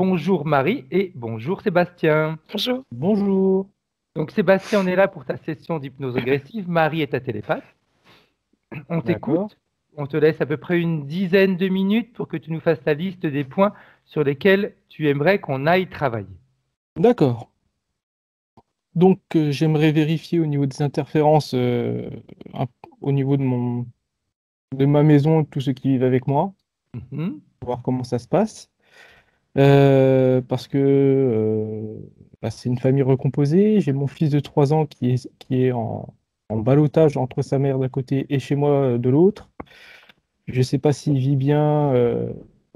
Bonjour Marie et bonjour Sébastien. Bonjour. Bonjour. Donc Sébastien, on est là pour ta session d'hypnose régressive. Marie est ta télépathe. On D'accord. t'écoute. On te laisse à peu près une dizaine de minutes pour que tu nous fasses la liste des points sur lesquels tu aimerais qu'on aille travailler. D'accord. Donc, j'aimerais vérifier au niveau des interférences, un- au niveau de ma maison, tous ceux qui vivent avec moi, Mhm. voir comment ça se passe. Parce que c'est une famille recomposée. J'ai mon fils de 3 ans qui est en ballottage entre sa mère d'un côté et chez moi de l'autre. Je ne sais pas s'il vit bien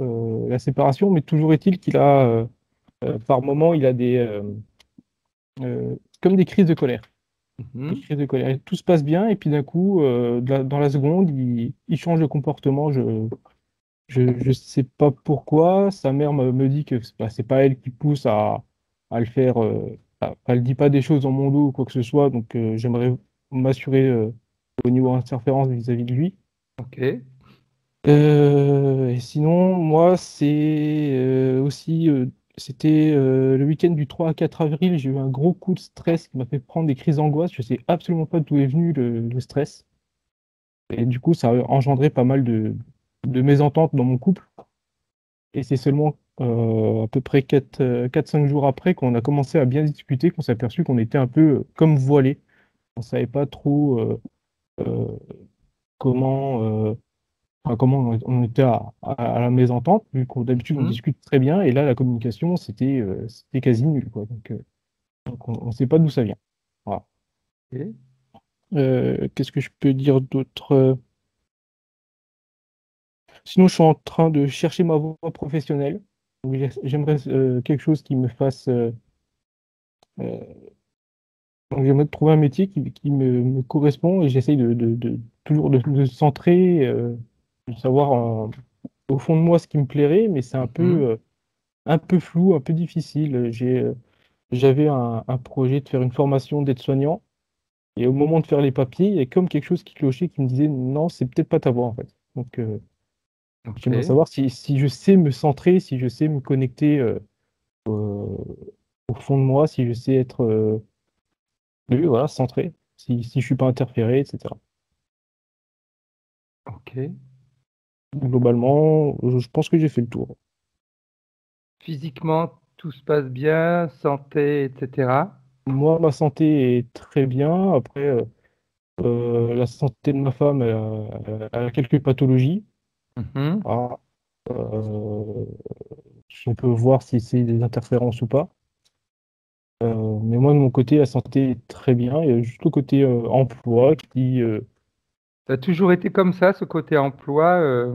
la séparation, mais toujours est-il qu'il a, par moment, il a comme des crises de colère. Des Mhm. crises de colère. Et tout se passe bien, et puis d'un coup, dans la seconde, il change de comportement. Je sais pas pourquoi. Sa mère me dit que c'est pas elle qui pousse à le faire. Elle dit pas des choses dans mon dos ou quoi que ce soit, donc j'aimerais m'assurer au niveau interférence vis-à-vis de lui. Ok. Et sinon, moi, c'était le week-end du 3 à 4 avril, j'ai eu un gros coup de stress qui m'a fait prendre des crises d'angoisse. Je sais absolument pas d'où est venu le stress. Et du coup, ça a engendré pas mal de mésententes dans mon couple. Et c'est seulement à peu près 4-5 jours après qu'on a commencé à bien discuter, qu'on s'est aperçu qu'on était un peu comme voilés. On savait pas trop euh, comment, comment on était à la mésentente, vu qu'on d'habitude on Mhm. discute très bien, et là la communication c'était quasi nul, quoi. Donc on ne sait pas d'où ça vient. Voilà. Ok. Qu'est-ce que je peux dire d'autre? Sinon, je suis en train de chercher ma voie professionnelle. Donc, j'aimerais quelque chose qui me fasse. Euh, donc, j'aimerais trouver un métier qui me correspond, et j'essaye toujours de centrer, de savoir au fond de moi ce qui me plairait, mais c'est Mhm. un peu flou, un peu difficile. J'avais un projet de faire une formation d'aide-soignant, et au moment de faire les papiers, il y a comme quelque chose qui clochait, qui me disait non, c'est peut-être pas ta voie en fait. Donc, j'aimerais Ok. savoir si je sais me centrer, si je sais me connecter au fond de moi, si je sais être oui, voilà, centré, si je suis pas interféré, etc. Ok. Globalement, je pense que j'ai fait le tour. Physiquement, tout se passe bien, santé, etc. Moi, ma santé est très bien. Après, la santé de ma femme, elle a quelques pathologies. Mhm. Ah, euh, on peut voir si c'est des interférences ou pas. Mais moi, de mon côté, la santé est très bien. Il y a juste le côté emploi qui... Ça a toujours été comme ça, ce côté emploi,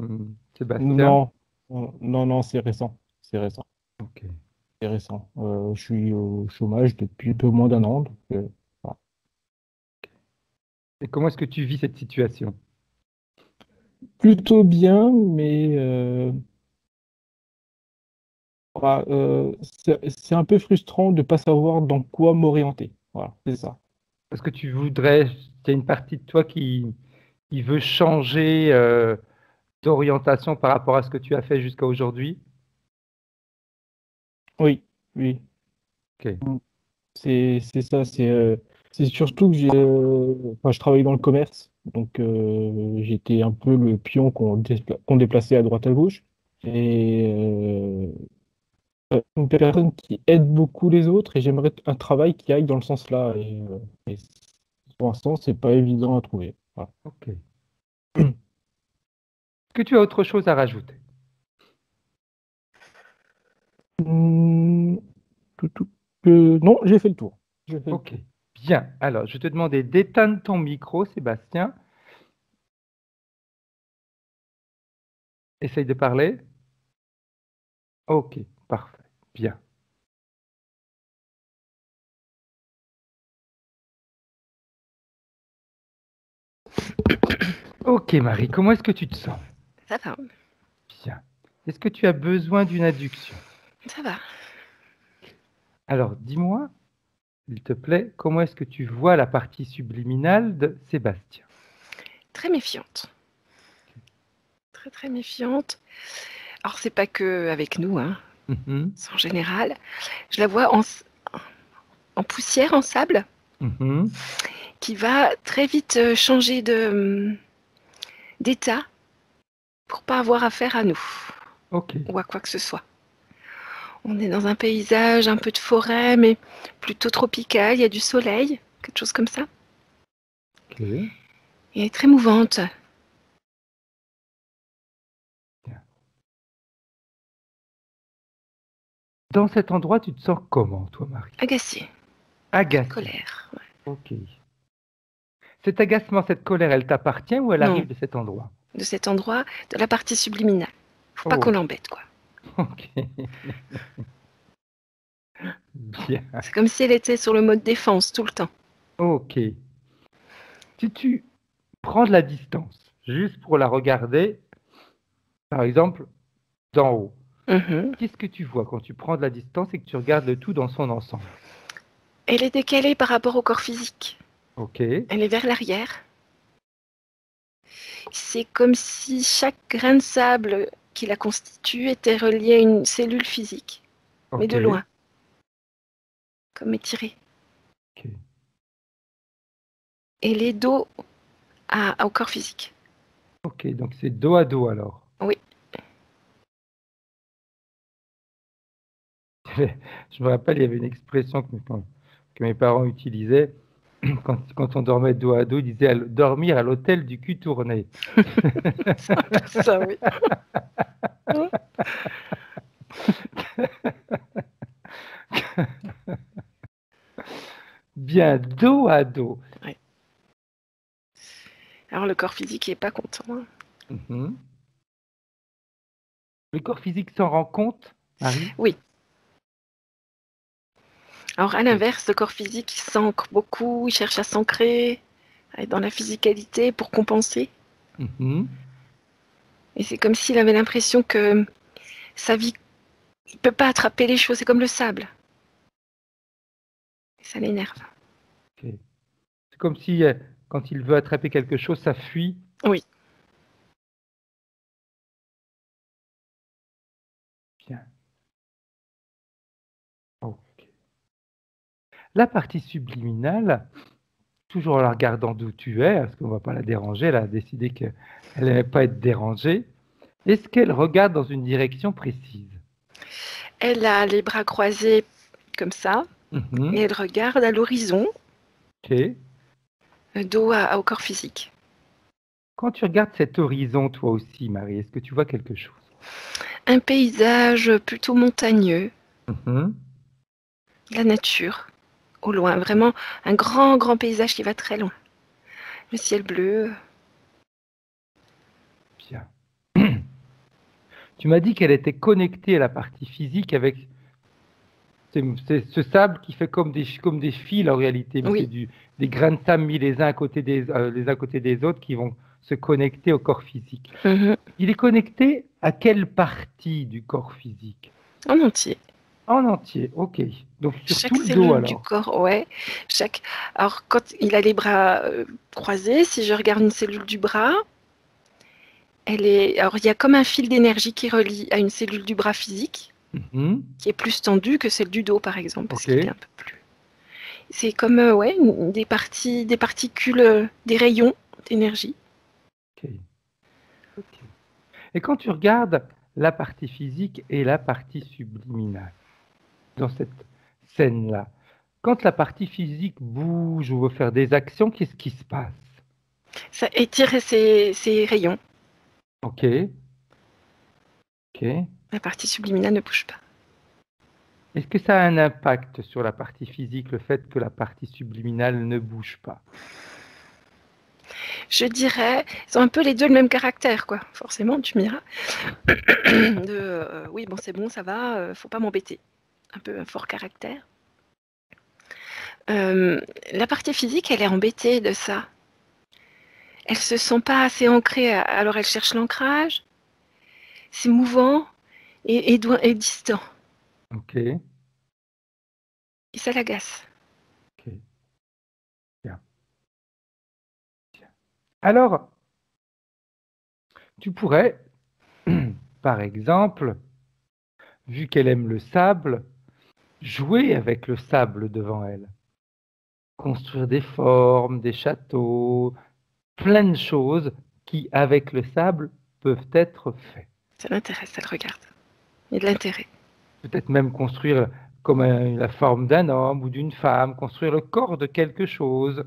Sébastien? non, non, c'est récent. C'est récent. Ok. C'est récent. Je suis au chômage depuis un peu moins d'un an. Donc, voilà. Et comment est-ce que tu vis cette situation? Plutôt bien, mais c'est un peu frustrant de ne pas savoir dans quoi m'orienter. Voilà, c'est ça. Est-ce que tu voudrais, il y a une partie de toi qui veut changer d'orientation par rapport à ce que tu as fait jusqu'à aujourd'hui? Oui, oui. Ok. C'est ça. C'est surtout que enfin, je travaille dans le commerce. Donc, j'étais un peu le pion qu'on déplaçait à droite à gauche. Et une personne qui aide beaucoup les autres, et j'aimerais un travail qui aille dans le sens-là. Et pour l'instant, c'est pas évident à trouver. Voilà. Ok. Est-ce que tu as autre chose à rajouter? Hmm, non, j'ai fait le tour. J'ai fait le Ok. tour. Bien. Alors, je vais te demander d'éteindre ton micro, Sébastien. Essaye de parler. Ok. Parfait. Bien. Ok, Marie, comment est-ce que tu te sens? Ça va, Bien. Est-ce que tu as besoin d'une adduction? ça va. Alors, dis-moi, s'il te plaît, comment est-ce que tu vois la partie subliminale de Sébastien? Très méfiante. Très, très méfiante. Alors, c'est pas que avec nous, hein. Mhm. en général. Je la vois en poussière, en sable, Mhm. qui va très vite changer d'état pour pas avoir affaire à nous Ok. ou à quoi que ce soit. On est dans un paysage, un peu de forêt, mais plutôt tropical. Il y a du soleil, quelque chose comme ça. Ok. Et elle est très mouvante. Dans cet endroit, tu te sens comment, toi, Marie? Agacée, Agacée. colère. Ouais. Ok. Cet agacement, cette colère, elle t'appartient ou elle Non, arrive de cet endroit? de cet endroit, de la partie subliminale. Faut pas Oh, qu'on l'embête, quoi. ok. Bien. C'est comme si elle était sur le mode défense tout le temps. Ok. Si tu prends de la distance, juste pour la regarder, par exemple, d'en haut, Mhm. qu'est-ce que tu vois quand tu prends de la distance et que tu regardes le tout dans son ensemble? Elle est décalée par rapport au corps physique. Ok. Elle est vers l'arrière. C'est comme si chaque grain de sable qui la constitue était relié à une cellule physique, mais Ok. de loin, comme étirée. Ok. Et les dos au corps physique. Ok. Donc c'est dos à dos alors. Oui. Je me rappelle, il y avait une expression que mes parents utilisaient quand on dormait dos à dos, ils disaient dormir à l'hôtel du cul tourné. C'est un peu ça, oui. Bien, dos à dos. Ouais. Alors le corps physique n'est pas content, hein. Mhm. Le corps physique s'en rend compte, Marie? Oui. Alors à Ok. l'inverse, le corps physique il s'ancre beaucoup, il cherche à s'ancrer dans la physicalité pour compenser. Mhm. Et c'est comme s'il avait l'impression que sa vie, il ne peut pas attraper les choses, c'est comme le sable. Et ça l'énerve. Ok. C'est comme si quand il veut attraper quelque chose, ça fuit. Oui. Bien. Ok. La partie subliminale, toujours en la regardant d'où tu es, parce qu'on ne va pas la déranger, elle a décidé qu'elle n'aimait pas être dérangée. Est-ce qu'elle regarde dans une direction précise? Elle a les bras croisés comme ça, et Mhm. elle regarde à l'horizon, Ok. dos au corps physique. Quand tu regardes cet horizon, toi aussi, Marie, est-ce que tu vois quelque chose? Un paysage plutôt montagneux, Mhm. la nature, au loin, vraiment un grand, grand paysage qui va très loin. Le ciel bleu. Bien. Tu m'as dit qu'elle était connectée à la partie physique avec ce sable qui fait comme des fils en réalité, mais c'est Oui. des grains de sable mis les uns à côté des autres qui vont se connecter au corps physique. Mhm. Il est connecté à quelle partie du corps physique? En entier. En entier, ok. Donc sur Chaque tout le dos cellule du alors. corps, ouais. Alors, quand il a les bras croisés, si je regarde une cellule du bras, alors il y a comme un fil d'énergie qui relie à une cellule du bras physique, Mhm. qui est plus tendue que celle du dos, par exemple, parce Ok, qu'il est un peu plus. C'est comme ouais, des particules, des rayons d'énergie. ok, ok. Et quand tu regardes la partie physique et la partie subliminale dans cette scène-là, quand la partie physique bouge ou veut faire des actions, qu'est-ce qui se passe? Ça étire ses rayons. Ok, ok. La partie subliminale ne bouge pas. Est-ce que ça a un impact sur la partie physique, le fait que la partie subliminale ne bouge pas? Je dirais, ils ont un peu les deux le même caractère, quoi. Forcément, tu me diras. Oui, bon, c'est bon, ça va, faut pas m'embêter. Un peu un fort caractère. La partie physique, elle est embêtée de ça. Elle se sent pas assez ancrée, alors elle cherche l'ancrage. C'est mouvant et distant. Ok, Et ça l'agace. ok, bien, bien. Alors, tu pourrais, par exemple, vu qu'elle aime le sable, jouer avec le sable devant elle. Construire des formes, des châteaux, plein de choses qui, avec le sable, peuvent être faites. Ça l'intéresse, elle regarde. Il y a de l'intérêt. Peut-être même construire comme la forme d'un homme ou d'une femme, construire le corps de quelque chose.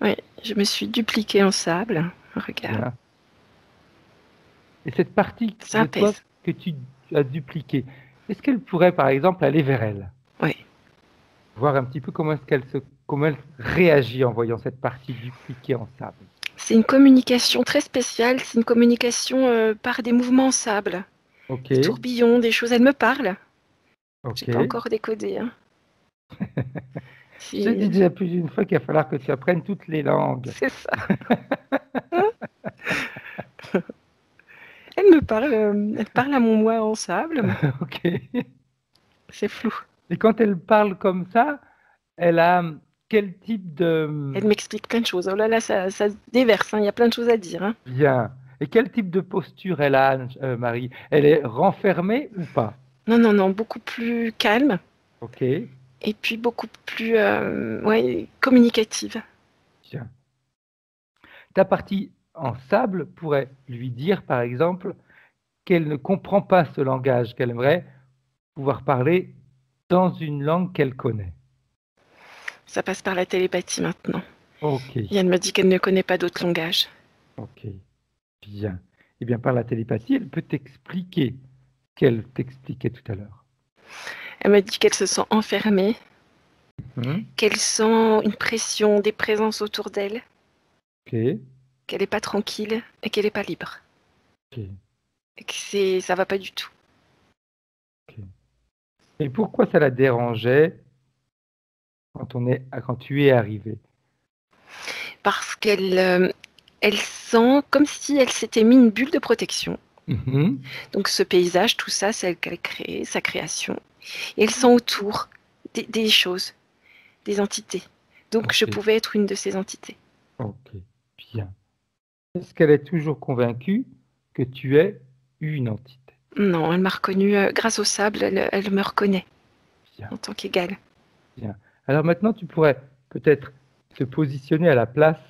Oui, je me suis dupliquée en sable. Regarde. Bien. Et cette partie Ça de toi apaise. que tu as dupliquée, est-ce qu'elle pourrait, par exemple, aller vers elle? Oui. Voir un petit peu comment elle réagit en voyant cette partie dupliquée en sable. C'est une communication très spéciale. C'est une communication par des mouvements en sable. Ok, Des tourbillons, des choses. Elle me parle. J'ai pas ok. encore décodé. Hein. Je te dis déjà plus d'une fois qu'il va falloir que tu apprennes toutes les langues. C'est ça. Elle parle à mon moi en sable. Ok. C'est flou. Et quand elle parle comme ça, elle a quel type de... Elle m'explique plein de choses. Oh là là, ça se déverse. Hein. Il y a plein de choses à dire. Hein. Bien. Et quel type de posture elle a, Marie? Elle est renfermée ou pas? Non, non, non, beaucoup plus calme. Ok. Et puis beaucoup plus communicative. Bien. Ta partie en sable pourrait lui dire, par exemple, qu'elle ne comprend pas ce langage, qu'elle aimerait pouvoir parler dans une langue qu'elle connaît. Ça passe par la télépathie maintenant. Ok, Et elle me dit qu'elle ne connaît pas d'autres langages. ok, bien. Eh bien, par la télépathie, elle peut t'expliquer ce qu'elle t'expliquait tout à l'heure. Elle me dit qu'elle se sent enfermée, Mhm. qu'elle sent une pression, des présences autour d'elle, Ok, qu'elle n'est pas tranquille et qu'elle n'est pas libre. ok, Et que ça va pas du tout. ok. Et pourquoi ça la dérangeait quand tu es arrivé? Parce elle sent comme si elle s'était mis une bulle de protection. Mhm. Donc ce paysage, tout ça, c'est elle qu'elle crée, sa création. Et elle sent autour des choses, des entités. Donc je Ok. pouvais être une de ces entités. Ok, bien. Est-ce qu'elle est toujours convaincue que tu es une entité? Non, elle m'a reconnue grâce au sable, elle me reconnaît Bien, en tant qu'égale. bien. Alors maintenant, tu pourrais peut-être te positionner à la place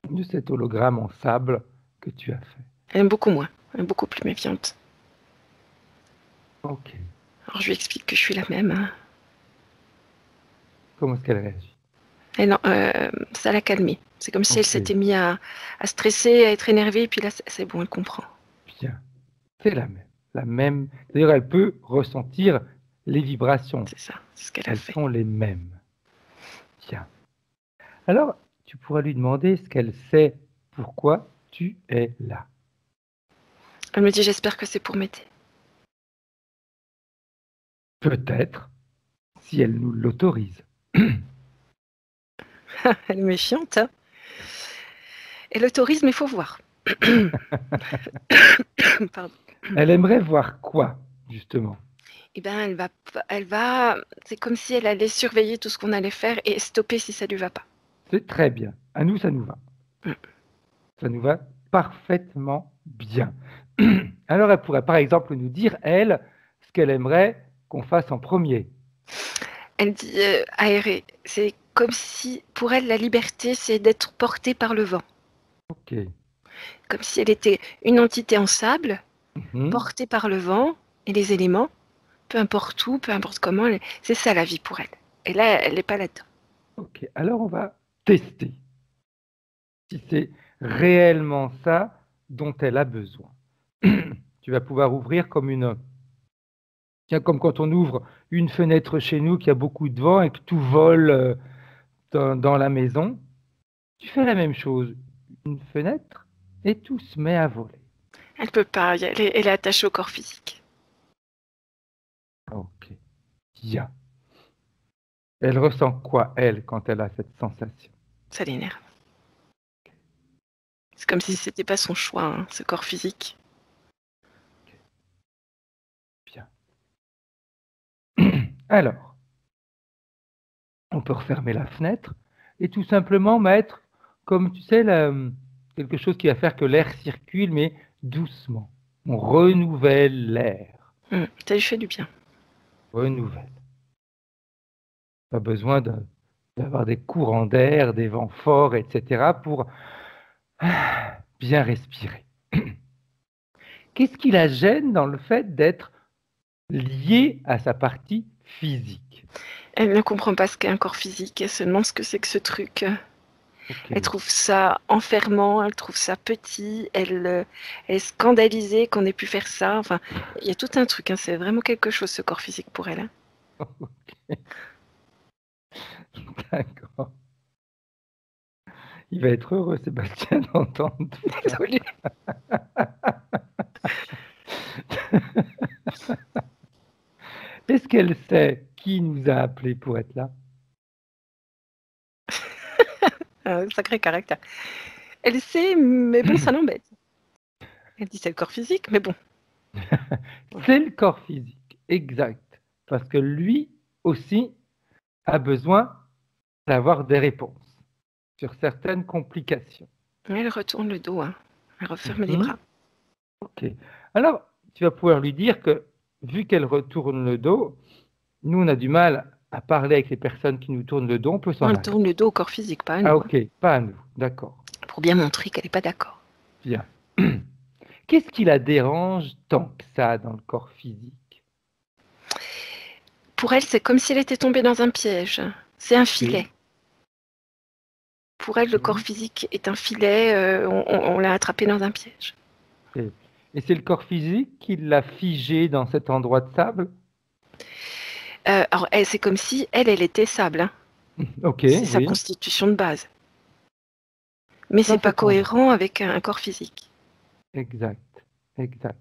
de cet hologramme en sable que tu as fait. Elle aime beaucoup moins, elle est beaucoup plus méfiante. Ok. Alors je lui explique que je suis la même. Hein. Comment est-ce qu'elle réagit? Et non, ça l'a calmée. C'est comme si elle Ok, s'était mise à stresser, à être énervée, et puis là, c'est bon, elle comprend. bien. C'est la même. La même. D'ailleurs, elle peut ressentir les vibrations. C'est ça, c'est ce qu'elle a Elles fait. sont les mêmes. Bien. Alors, tu pourras lui demander ce qu'elle sait pourquoi tu es là. Elle me dit, j'espère que c'est pour m'aider. Peut-être, si elle nous l'autorise. Elle est méfiante. Hein. Elle autorise, mais il faut voir. Pardon. Elle aimerait voir quoi, justement? Eh ben, elle va. C'est comme si elle allait surveiller tout ce qu'on allait faire et stopper si ça lui va pas. C'est très bien. À nous, ça nous va. Mm. Ça nous va parfaitement bien. Alors, elle pourrait, par exemple, nous dire, elle, ce qu'elle aimerait qu'on fasse en premier. Elle dit aérer. C'est comme si, pour elle, la liberté, c'est d'être portée par le vent. Ok. Comme si elle était une entité en sable, Mhm. portée par le vent et les éléments, peu importe où, peu importe comment. C'est ça la vie pour elle. Et là, elle n'est pas là-dedans. Ok. Alors, on va tester si c'est réellement ça dont elle a besoin. Tu vas pouvoir ouvrir tiens, comme quand on ouvre une fenêtre chez nous, qu'il y a beaucoup de vent et que tout vole dans la maison. Tu fais la même chose. Une fenêtre et tout se met à voler. Elle peut pas, elle est attachée au corps physique. Ok. Bien. Elle ressent quoi, elle, quand elle a cette sensation? Ça l'énerve. C'est comme si c'était pas son choix, hein, ce corps physique. Bien. Alors, on peut refermer la fenêtre et tout simplement mettre, comme tu sais, quelque chose qui va faire que l'air circule, mais doucement. On renouvelle l'air. Ça lui fait du bien. Bonne nouvelle. Pas besoin d'avoir des courants d'air, des vents forts, etc. pour bien respirer. Qu'est-ce qui la gêne dans le fait d'être liée à sa partie physique? Elle ne comprend pas ce qu'est un corps physique. Elle se demande ce que c'est que ce truc. Ok. Elle trouve ça enfermant, elle trouve ça petit, elle est scandalisée qu'on ait pu faire ça. Enfin, il y a tout un truc, hein. C'est vraiment quelque chose, ce corps physique pour elle, hein. D'accord. Il va être heureux, Sébastien, d'entendre tout ça. Désolée. Est-ce qu'elle sait qui nous a appelés pour être là? Un sacré caractère. Elle sait, mais bon, ça l'embête. Elle dit c'est le corps physique, mais bon. C'est le corps physique, exact. Parce que lui aussi a besoin d'avoir des réponses sur certaines complications. Elle retourne le dos, hein. Elle referme les Mhm. bras. Ok. Alors, tu vas pouvoir lui dire que, vu qu'elle retourne le dos, nous, on a du mal à parler avec les personnes qui nous tournent le dos, on peut s'en Elle aller. tourne le dos au corps physique, pas à nous, Ah, hein. ok, pas à nous, d'accord. Pour bien montrer qu'elle n'est pas d'accord. Bien. Qu'est-ce qui la dérange tant que ça dans le corps physique? Pour elle, c'est comme si elle était tombée dans un piège. C'est un filet. Pour elle, le corps physique est un filet, on l'a attrapé dans un piège. Et c'est le corps physique qui l'a figé dans cet endroit de sable? Alors, c'est comme si elle était sable, hein. Ok, C'est sa oui. constitution de base. Mais c'est Dans pas cet endroit. cohérent avec un corps physique. Exact, exact.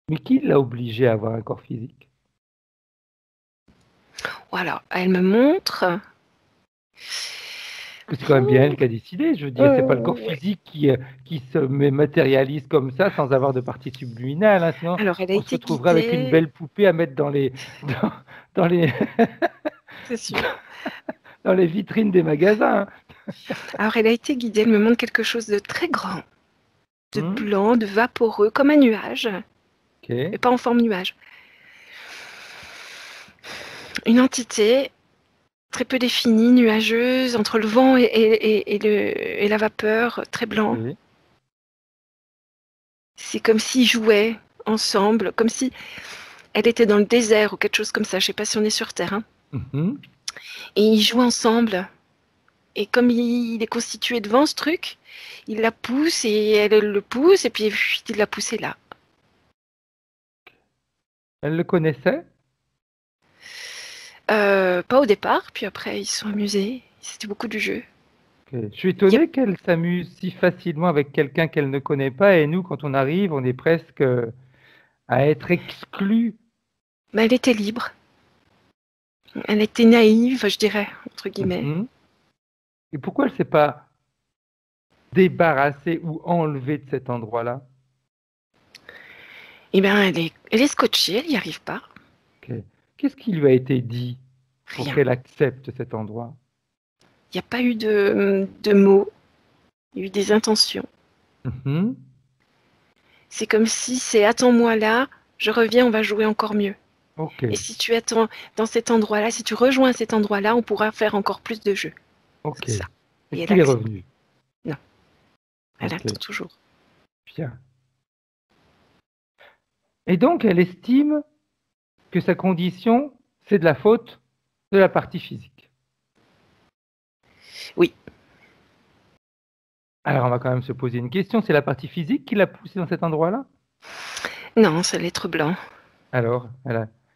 Mais qui l'a obligé à avoir un corps physique? Voilà, elle me montre. Parce que c'est quand même bien elle qui a décidé, je veux dire, c'est pas le corps Ouais. physique qui se matérialise comme ça sans avoir de partie subliminale, hein, sinon Alors, elle a on se été retrouverait avec une guidée, belle poupée à mettre dans les, dans les, c'est sûr. dans les vitrines des magasins. Alors, elle a été guidée, elle me montre quelque chose de très grand, de Hmm, blanc, de vaporeux, comme un nuage, mais ok, pas en forme nuage. Une entité très peu définie, nuageuse, entre le vent et la vapeur, très blanc. oui, C'est comme s'ils jouaient ensemble, comme si elle était dans le désert ou quelque chose comme ça. Je sais pas si on est sur Terre, hein. mhm, Et ils jouent ensemble. Et comme il est constitué devant ce truc, il la pousse et elle le pousse et puis il l'a poussé là. Elle le connaissait? Pas au départ, puis après ils se sont amusés. C'était beaucoup du jeu. Ok. Je suis Il y a- étonné qu'elle s'amuse si facilement avec quelqu'un qu'elle ne connaît pas, et nous, quand on arrive, on est presque à être exclus. Mais elle était libre. Elle était naïve, je dirais, entre guillemets. Mhm. Et pourquoi elle ne s'est pas débarrassée ou enlevée de cet endroit-là? Eh bien, elle est scotchée, elle n'y arrive pas. Ok. Qu'est-ce qui lui a été dit pour Rien. qu'elle accepte cet endroit? Il n'y a pas eu de mots. Il y a eu des intentions. Mhm. C'est comme si c'est attends-moi là, je reviens, on va jouer encore mieux. Ok, Et si tu attends dans cet endroit-là, si tu rejoins cet endroit-là, on pourra faire encore plus de jeux. ok. C'est ça. Et Est-ce elle qu'il est accepte. revenu? Non, elle Ok, attend toujours. bien. Et donc, elle estime que sa condition, c'est de la faute de la partie physique. Oui. Alors, on va quand même se poser une question. C'est la partie physique qui l'a poussée dans cet endroit-là? Non, c'est l'être blanc. Alors,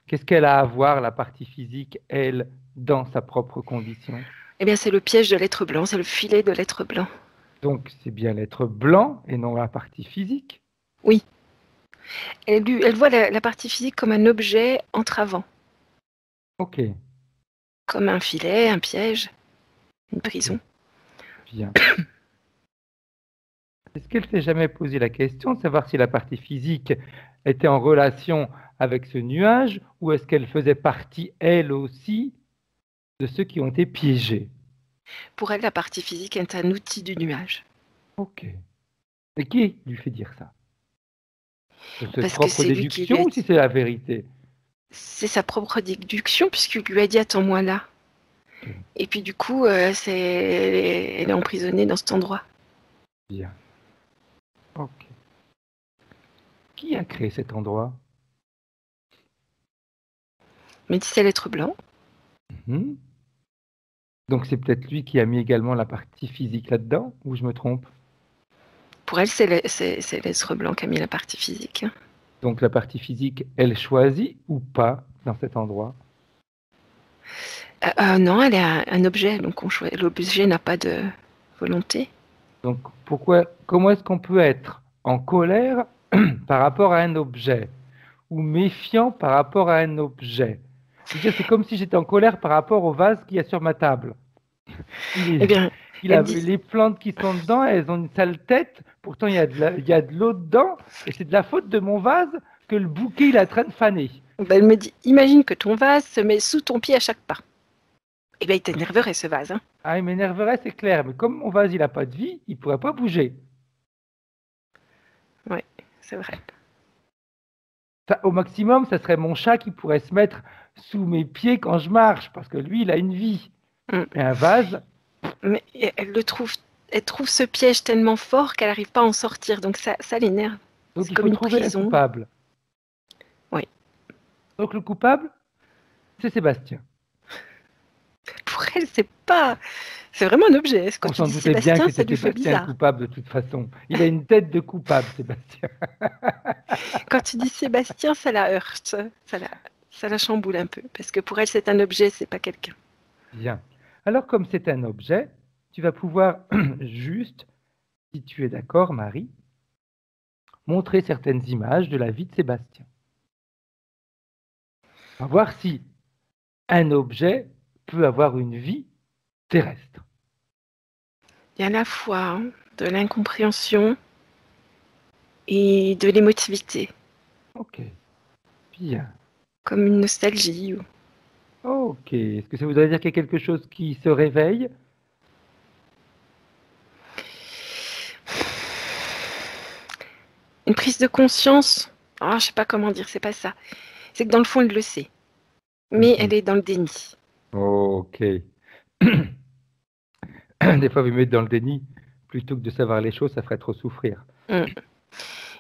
qu'est-ce qu'elle a à voir, la partie physique, elle, dans sa propre condition? Eh bien, c'est le piège de l'être blanc, c'est le filet de l'être blanc. Donc, c'est bien l'être blanc et non la partie physique. Oui. Elle voit la partie physique comme un objet entravant, Ok, comme un filet, un piège, une prison. bien. Est-ce qu'elle s'est jamais posé la question de savoir si la partie physique était en relation avec ce nuage ou est-ce qu'elle faisait partie, elle aussi, de ceux qui ont été piégés? Pour elle, la partie physique est un outil du nuage. Ok. Et qui lui fait dire ça? C'est Parce que propre c'est lui qui lui déduction a ou si c'est la vérité? C'est sa propre déduction puisqu'il lui a dit attends-moi là. Ok, Et puis du coup, elle est emprisonnée dans cet endroit. bien. Ok. Qui a créé cet endroit? Métis à l'être blanc. Mhm. Donc c'est peut-être lui qui a mis également la partie physique là-dedans, ou je me trompe? Pour elle, c'est l'être blanc qui a mis la partie physique. Donc la partie physique, elle choisit ou pas dans cet endroit? Non, elle est un objet, donc l'objet n'a pas de volonté. Donc comment est-ce qu'on peut être en colère par rapport à un objet ou méfiant par rapport à un objet? Je veux dire, c'est comme si j'étais en colère par rapport au vase qu'il y a sur ma table. Eh bien, elle dit, Les plantes qui sont dedans, elles ont une sale tête. Pourtant, il y a de l'eau dedans. Et c'est de la faute de mon vase que le bouquet il est en train de faner. elle me dit, imagine que ton vase se met sous ton pied à chaque pas. Eh bien, il t'énerverait ce vase. Hein. Ah, il m'énerverait, c'est clair. Mais comme mon vase, il n'a pas de vie, il ne pourrait pas bouger. Ouais, c'est vrai. Ça, au maximum, ça serait mon chat qui pourrait se mettre sous mes pieds quand je marche. Parce que lui, il a une vie. Mm. Mais un vase, Mais elle trouve ce piège tellement fort qu'elle n'arrive pas à en sortir. Donc ça l'énerve. donc C'est il comme faut une trouver un prison. coupable. Oui. Donc le coupable, c'est Sébastien. Pour elle, c'est vraiment un objet. Quand On tu s'en dis doutait bien que Sébastien, ça c'était lui fait Sébastien le bizarre. coupable de toute façon. Il a une tête de coupable, Sébastien. Quand tu dis Sébastien, ça la heurte. Ça la chamboule un peu. Parce que pour elle, c'est un objet, c'est pas quelqu'un. Bien. Alors, comme c'est un objet, tu vas pouvoir juste, si tu es d'accord, Marie, montrer certaines images de la vie de Sébastien. On va voir si un objet peut avoir une vie terrestre. Il y a à la fois de l'incompréhension et de l'émotivité, Ok. Bien. comme une nostalgie. Ok. Est-ce que ça voudrait dire qu'il y a quelque chose qui se réveille? Une prise de conscience. Ah, je sais pas comment dire, c'est pas ça. C'est que dans le fond, elle le sait. Mais Mhm. elle est dans le déni. Ok. Des fois, vous mettre dans le déni, plutôt que de savoir les choses, ça ferait trop souffrir. Mm.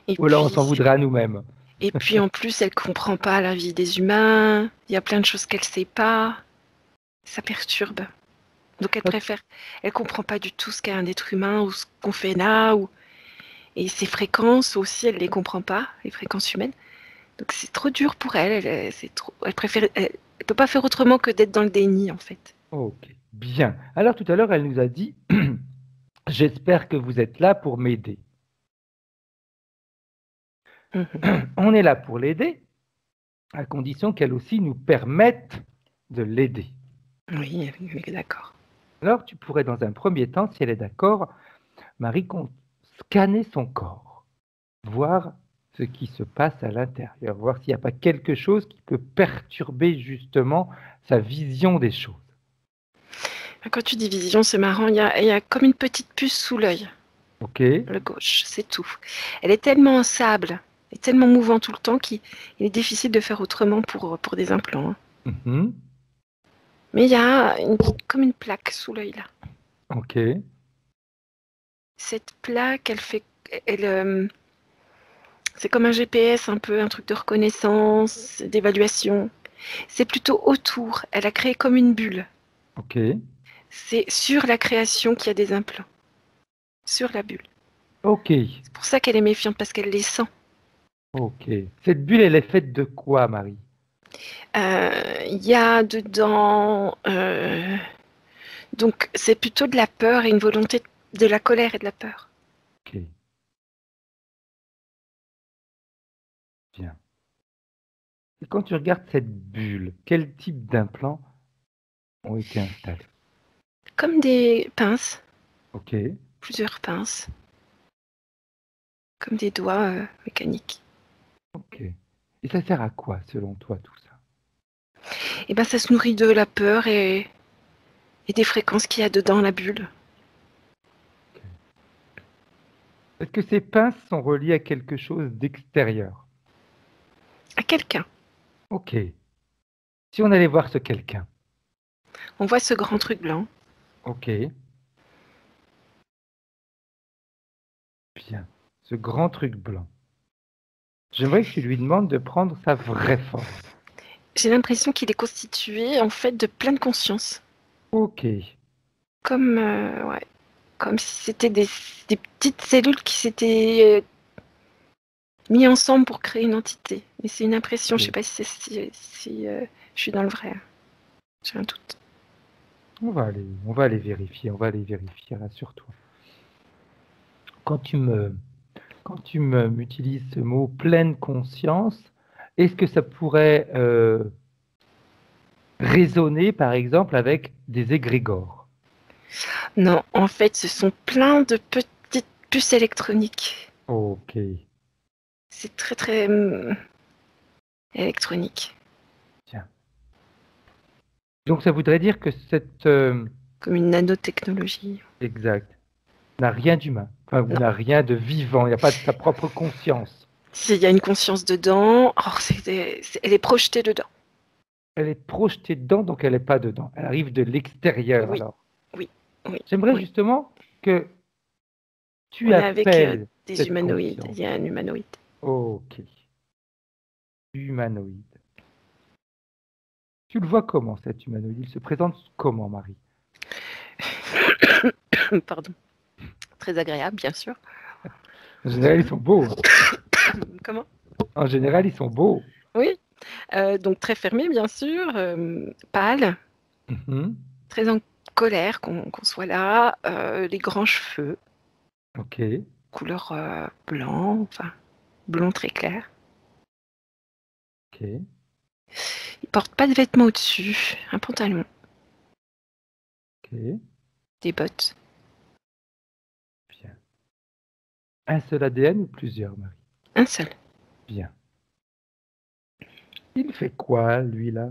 Et Ou alors, on s'en puis, voudrait à nous-mêmes. et puis en plus, elle comprend pas la vie des humains. Il y a plein de choses qu'elle sait pas. Ça perturbe. Donc elle comprend pas du tout ce qu'est un être humain ou ce qu'on fait là. Et ses fréquences aussi, elle les comprend pas, les fréquences humaines. Donc c'est trop dur pour elle. Elle peut pas faire autrement que d'être dans le déni en fait. Ok. Bien. Alors, tout à l'heure, elle nous a dit, j'espère que vous êtes là pour m'aider. Mhm. On est là pour l'aider, à condition qu'elle aussi nous permette de l'aider. Oui, elle est d'accord. Alors, tu pourrais, dans un premier temps, si elle est d'accord, Marie, scanner son corps, voir ce qui se passe à l'intérieur, voir s'il n'y a pas quelque chose qui peut perturber justement sa vision des choses. Quand tu dis vision, c'est marrant, il y a comme une petite puce sous l'œil, Ok. le gauche, c'est tout. Elle est tellement en sable, elle est tellement mouvante tout le temps qu'il est difficile de faire autrement pour des implants. Hein. Mhm. Mais il y a comme une plaque sous l'œil là. Ok. Cette plaque, c'est comme un GPS, un peu un truc de reconnaissance, d'évaluation. C'est plutôt autour. Elle a créé comme une bulle. Ok. C'est sur la création qu'il y a des implants. Sur la bulle. Ok. C'est pour ça qu'elle est méfiante, parce qu'elle les sent. Ok. Cette bulle, elle est faite de quoi, Marie? Il y a dedans... donc, c'est plutôt de la peur et une volonté de la colère et de la peur. Ok. Bien. Et quand tu regardes cette bulle, quel type d'implants ont été installés? Comme des pinces, Ok. plusieurs pinces, comme des doigts mécaniques. Ok. Et ça sert à quoi, selon toi, tout ça? Et ben, ça se nourrit de la peur et des fréquences qu'il y a dedans la bulle. Est-ce que ces pinces sont reliées à quelque chose d'extérieur? À quelqu'un. Ok. Si on allait voir ce quelqu'un. On voit ce grand truc blanc. Ok. Bien. Ce grand truc blanc. J'aimerais que tu lui demandes de prendre sa vraie forme. J'ai l'impression qu'il est constitué en fait de plein de conscience. Ok. Comme, ouais, comme si c'était des petites cellules qui s'étaient mis ensemble pour créer une entité. Mais c'est une impression, Ok. je sais pas si je suis dans le vrai. J'ai un doute. On va aller vérifier. On va aller vérifier. Rassure-toi. Quand tu m'utilises ce mot pleine conscience, est-ce que ça pourrait résonner, par exemple, avec des égrégores? Non, en fait, ce sont plein de petites puces électroniques. Ok. C'est très très électronique, Tiens. Donc ça voudrait dire que cette comme une nanotechnologie. exact n'a rien d'humain, enfin, ou Non, n'a rien de vivant. Il n'y a pas de sa propre conscience. s'il y a une conscience dedans, elle est projetée dedans. Elle est projetée dedans, donc elle n'est pas dedans. Elle arrive de l'extérieur. Oui, Alors, oui, oui, j'aimerais oui. justement que tu On est avec appelles des cette humanoïdes. Il conscience. y a un humanoïde. Ok. Humanoïde. Tu le vois comment, cet humanoïde? Il se présente comment, Marie? Pardon. Très agréable, bien sûr. En général, ils sont beaux. Comment? En général, ils sont beaux. Oui. Donc très fermé, bien sûr. Pâle, Mhm. très en colère qu'on soit là. Les grands cheveux, Ok. couleur blanc, enfin blond très clair. Ok. Il porte pas de vêtements au-dessus, un pantalon, Ok. des bottes. Bien. Un seul ADN ou plusieurs, Marie? Un seul. Bien. Il fait quoi, lui, là?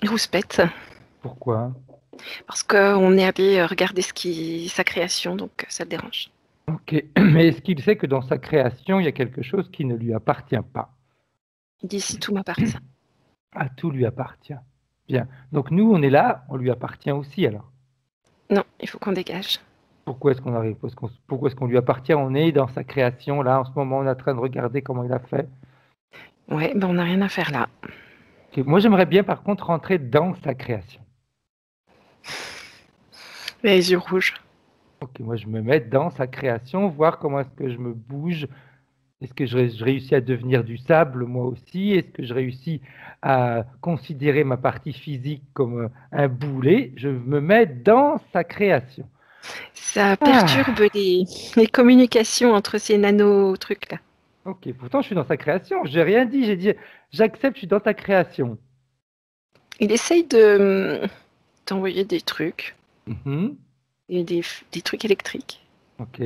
Il rouspète, Pourquoi? parce qu'on est allé regarder sa création, donc ça le dérange. Ok. Mais est-ce qu'il sait que dans sa création, il y a quelque chose qui ne lui appartient pas? Il dit si tout m'appartient. Ah, tout lui appartient. Bien. Donc nous, on est là, on lui appartient aussi, alors. Non, il faut qu'on dégage. Pourquoi est-ce qu'on arrive? Pourquoi est-ce qu'on lui appartient? On est dans sa création, là, en ce moment, on est en train de regarder comment il a fait. Ouais, ben on n'a rien à faire là. Ok. Moi, j'aimerais bien, par contre, rentrer dans sa création. Les yeux rouges. Ok, moi, je me mets dans sa création, voir comment est-ce que je me bouge. Est-ce que je réussis à devenir du sable, moi aussi? Est-ce que je réussis à considérer ma partie physique comme un boulet? Je me mets dans sa création. Ça perturbe Ah, les communications entre ces nano-trucs là. ok, pourtant, je suis dans sa création. J'ai rien dit, j'ai dit, j'accepte, je suis dans ta création. Il essaye de t'envoyer des trucs, Mhm, et des trucs électriques. ok.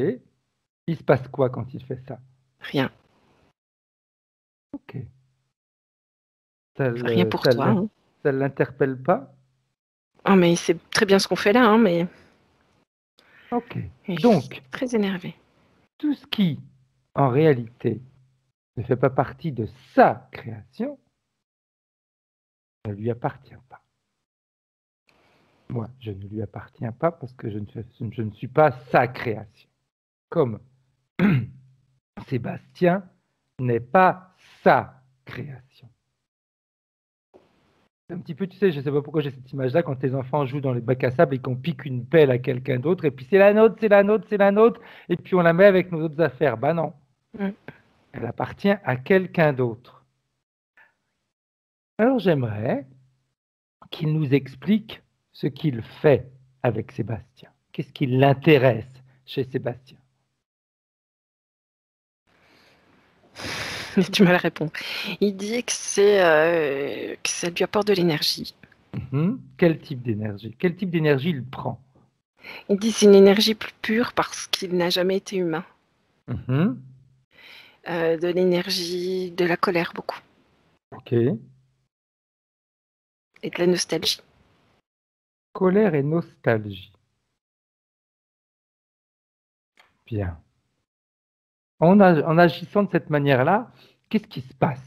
Il se passe quoi quand il fait ça? Rien. Ok. Ça Enfin, rien pour toi. Hein. ça l'interpelle pas? Oh, mais c'est très bien ce qu'on fait là, hein, mais Ok. il est Donc, très énervé. tout ce qui, en réalité, ne fait pas partie de sa création, ne lui appartient pas. Moi, je ne lui appartiens pas parce que je ne suis pas sa création. Comme Sébastien n'est pas sa création. Un petit peu, tu sais, je ne sais pas pourquoi j'ai cette image-là quand tes enfants jouent dans les bacs à sable et qu'on pique une pelle à quelqu'un d'autre, et puis c'est la nôtre, c'est la nôtre, c'est la nôtre, et puis on la met avec nos autres affaires. Ben non, Mm. elle appartient à quelqu'un d'autre. Alors j'aimerais qu'il nous explique ce qu'il fait avec Sébastien. Qu'est-ce qui l'intéresse chez Sébastien? J'ai du mal à répondre. Il dit que ça lui apporte de l'énergie. Quel type d'énergie? Quel type d'énergie il prend? Il dit que c'est une énergie plus pure parce qu'il n'a jamais été humain. Mhm. De l'énergie, de la colère beaucoup. Ok. Et de la nostalgie. Colère et nostalgie. Bien. en agissant de cette manière-là, qu'est-ce qui se passe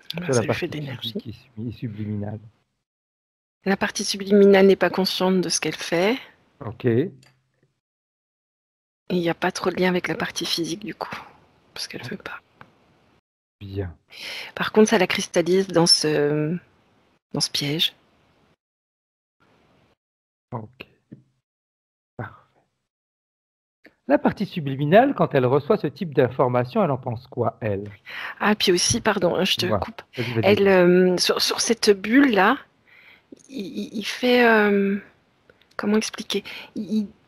sur Ça la lui fait partie de l'énergie. physique et subliminale? La partie subliminale n'est pas consciente de ce qu'elle fait. Ok, Et il n'y a pas trop de lien avec la partie physique du coup. Parce qu'elle ne veut pas. bien. Par contre, ça la cristallise dans ce piège. Ok, parfait. La partie subliminale, quand elle reçoit ce type d'information, elle en pense quoi, elle? Ah, puis aussi, pardon, hein, je te Dis-moi. coupe. Vas-y, vas-y. Elle, sur cette bulle-là, il fait... comment expliquer?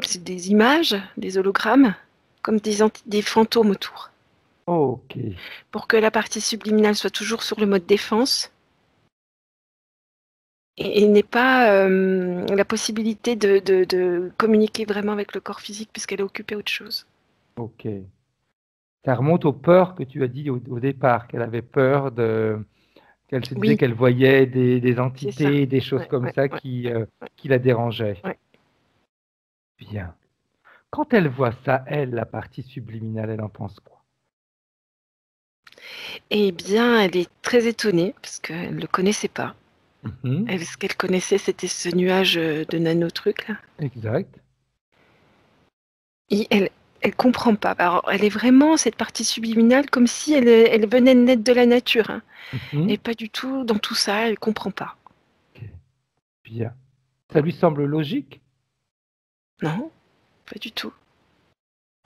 C'est des images, des hologrammes, comme des fantômes autour. Ok, Pour que la partie subliminale soit toujours sur le mode défense et n'ait pas la possibilité de communiquer vraiment avec le corps physique puisqu'elle est occupée à autre chose. ok. Ça remonte aux peurs que tu as dit au départ, qu'elle avait peur qu'elle se disait Oui, qu'elle voyait des c'est ça. entités, des choses Ouais, comme ouais, ça ouais, qui la dérangeaient. ouais. Bien. Quand elle voit ça, elle, la partie subliminale, elle en pense quoi? Eh bien, elle est très étonnée parce qu'elle ne le connaissait pas. Mhm, Ce qu'elle connaissait, c'était ce nuage de nanotrucs là. exact. Et elle comprend pas. Alors, elle est vraiment cette partie subliminale comme si elle venait de naître de la nature, hein. Mhm, Et pas du tout dans tout ça, elle comprend pas. ok, bien. Ça lui semble logique? Non, pas du tout.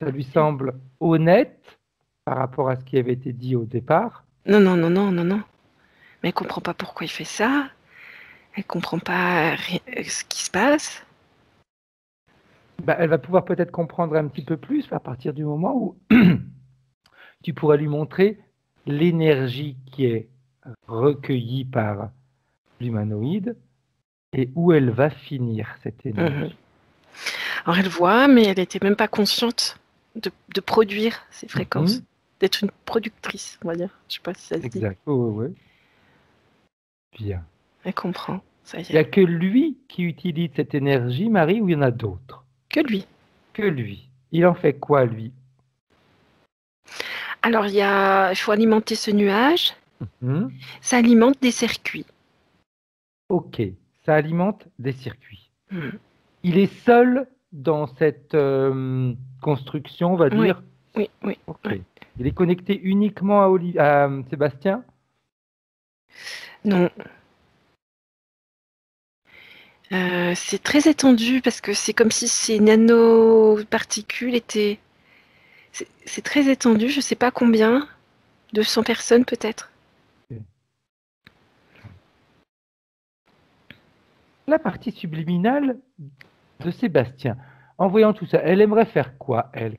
Ça lui semble honnête par rapport à ce qui avait été dit au départ? Non, non, non, non, non, non. Mais elle comprend pas pourquoi il fait ça. Elle comprend pas ce qui se passe. Bah, elle va pouvoir peut-être comprendre un petit peu plus à partir du moment où tu pourras lui montrer l'énergie qui est recueillie par l'humanoïde et où elle va finir cette Mhm. énergie. Alors elle voit, mais elle n'était même pas consciente de produire ces fréquences. Mhm, D'être une productrice, on va dire. Je sais pas si ça se dit. exact. Oui, oui, bien. Elle comprend, ça y Il n'y a est. que lui qui utilise cette énergie, Marie, ou il y en a d'autres? Que lui. Que lui. Il en fait quoi, lui? Alors il faut alimenter ce nuage. Mhm, Ça alimente des circuits. ok, ça alimente des circuits. Mhm. Il est seul dans cette construction, on va Oui, dire. oui, oui, Ok. oui. Il est connecté uniquement à Sébastien? Non, c'est très étendu parce que c'est comme si ces nanoparticules étaient. C'est très étendu, je sais pas combien, 200 personnes peut-être. Ok. La partie subliminale de Sébastien, en voyant tout ça, elle aimerait faire quoi, elle?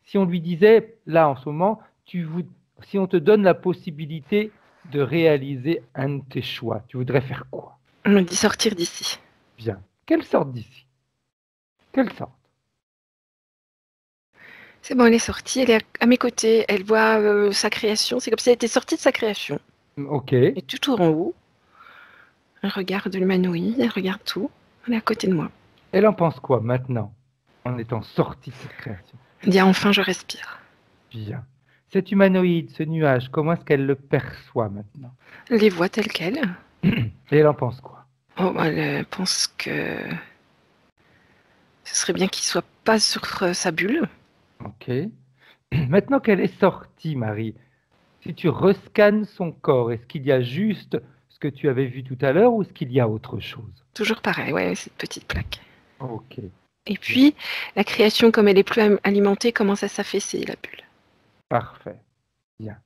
Si on lui disait, là, en ce moment, si on te donne la possibilité de réaliser un de tes choix, tu voudrais faire quoi? On me dit sortir d'ici. Bien. Quelle sorte d'ici? Quelle sorte? C'est bon, elle est sortie, elle est à mes côtés, elle voit sa création, c'est comme si elle était sortie de sa création. Ok. Et tout en haut, elle regarde l'humanoïde, elle regarde tout, elle est à côté de moi. Elle en pense quoi maintenant, en étant sortie de cette création? Elle dit enfin je respire. Bien. Cet humanoïde, ce nuage, comment est-ce qu'elle le perçoit maintenant? Elle les voit telles quelles. Et elle en pense quoi? Oh, elle pense que ce serait bien qu'il soit pas sur sa bulle. Ok. Maintenant qu'elle est sortie, Marie, si tu rescannes son corps, est-ce qu'il y a juste ce que tu avais vu tout à l'heure ou est-ce qu'il y a autre chose? Toujours pareil, ouais, cette petite plaque. Ok, Et bien, puis, la création, comme elle est plus alimentée, commence à s'affaisser, la bulle. parfait, bien.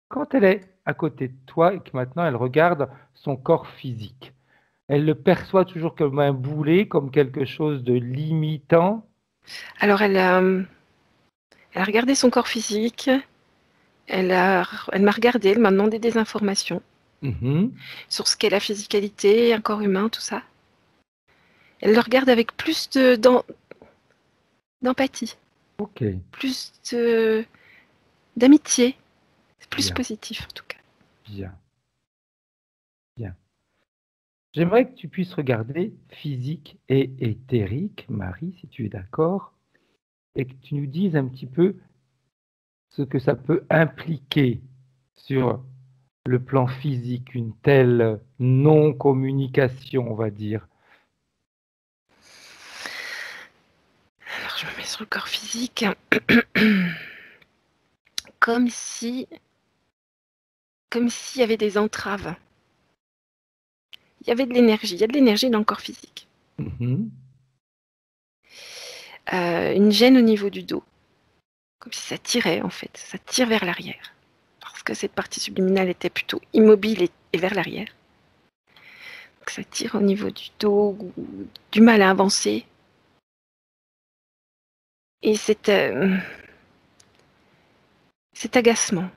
Quand elle est à côté de toi et que maintenant elle regarde son corps physique, elle le perçoit toujours comme un boulet, comme quelque chose de limitant. Alors, elle a regardé son corps physique, elle m'a regardé, elle m'a demandé des informations Mhm, sur ce qu'est la physicalité, un corps humain, tout ça. Elle le regarde avec plus d'empathie, ok, plus d'amitié, plus bien, positif en tout cas. bien, bien. J'aimerais que tu puisses regarder physique et éthérique, Marie, si tu es d'accord. et que tu nous dises un petit peu ce que ça peut impliquer sur le plan physique, une telle non-communication, on va dire. Alors, je me mets sur le corps physique. Comme s'il y avait des entraves. Il y avait de l'énergie. Il y a de l'énergie dans le corps physique. Mhm. Une gêne au niveau du dos. Comme si ça tirait, en fait. Ça tire vers l'arrière. Parce que cette partie subliminale était plutôt immobile et vers l'arrière. Donc ça tire au niveau du dos, ou du mal à avancer. Et cet agacement.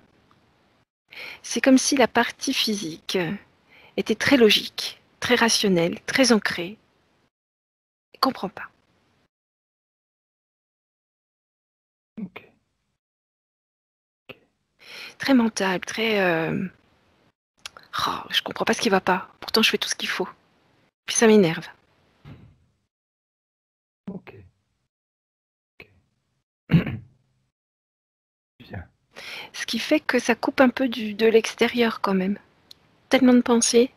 C'est comme si la partie physique était très logique, très rationnelle, très ancrée. Elle ne comprend pas. Ok. Très mentale, très... Oh, je comprends pas ce qui va pas. Pourtant, je fais tout ce qu'il faut. Puis ça m'énerve. Ok. Bien. Ce qui fait que ça coupe un peu de l'extérieur quand même. Tellement de pensées.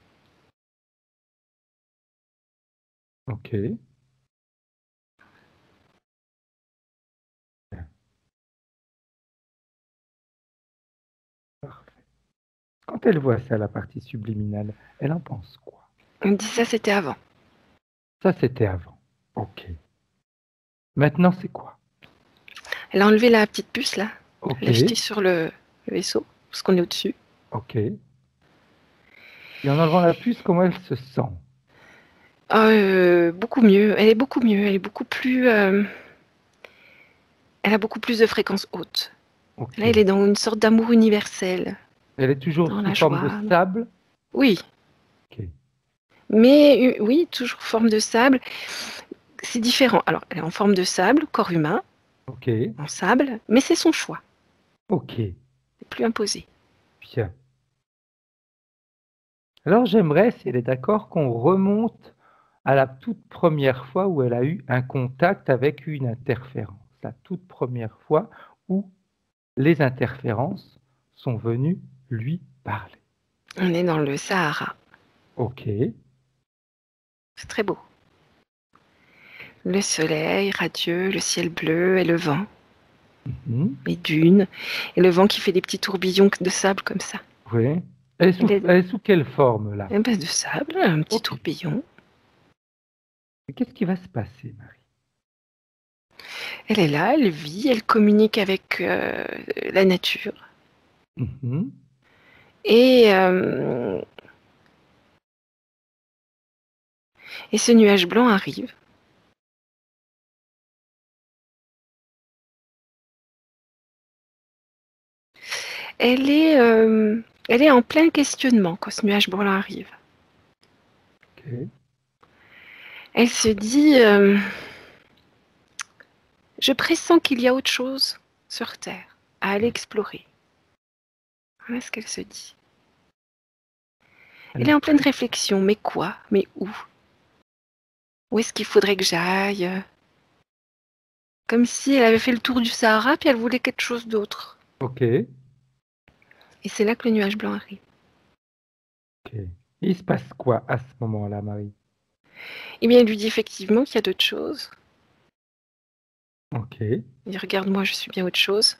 Ok. Bien. Parfait. Quand elle voit ça, la partie subliminale, elle en pense quoi? On me dit ça, c'était avant. Ça, c'était avant. Ok. Maintenant, c'est quoi? Elle a enlevé la petite puce là. Elle Ok. l'a jetée sur le vaisseau, parce qu'on est au-dessus. Ok. Et en enlevant la puce, comment elle se sent? Beaucoup mieux. Elle est beaucoup mieux. Elle est beaucoup plus... Elle a beaucoup plus de fréquences hautes. Ok. Là, elle est dans une sorte d'amour universel. Elle est toujours Dans sous la forme de joie. sable? Oui. Ok. Mais oui, toujours forme de sable. C'est différent. Alors, elle est en forme de sable, corps humain, Ok. en sable, mais c'est son choix. Ok. C'est plus imposé. Bien. Alors, j'aimerais, si elle est d'accord, qu'on remonte à la toute première fois où elle a eu un contact avec une interférence. La toute première fois où les interférences sont venues lui parler. On est dans le Sahara. Ok. C'est très beau. Le soleil radieux, le ciel bleu et le vent, Mhm. les dunes, et le vent qui fait des petits tourbillons de sable comme ça. Oui. Elle est sous quelle forme là? Et ben de sable, un petit Ok. tourbillon. Et qu'est-ce qui va se passer, Marie? Elle est là, elle vit, elle communique avec la nature. Mhm. Et, et ce nuage blanc arrive. Elle est en plein questionnement quand ce nuage blanc arrive. Ok. Elle se dit, je pressens qu'il y a autre chose sur Terre à aller explorer. Voilà ce qu'elle se dit. Elle est en pleine réflexion. Mais quoi? Mais où? Où est-ce qu'il faudrait que j'aille? Comme si elle avait fait le tour du Sahara, puis elle voulait quelque chose d'autre. Ok. Et c'est là que le nuage blanc arrive. Ok. Il se passe quoi à ce moment-là, Marie? Eh bien, elle lui dit effectivement qu'il y a d'autres choses. Ok. Il dit, regarde-moi, je suis bien autre chose.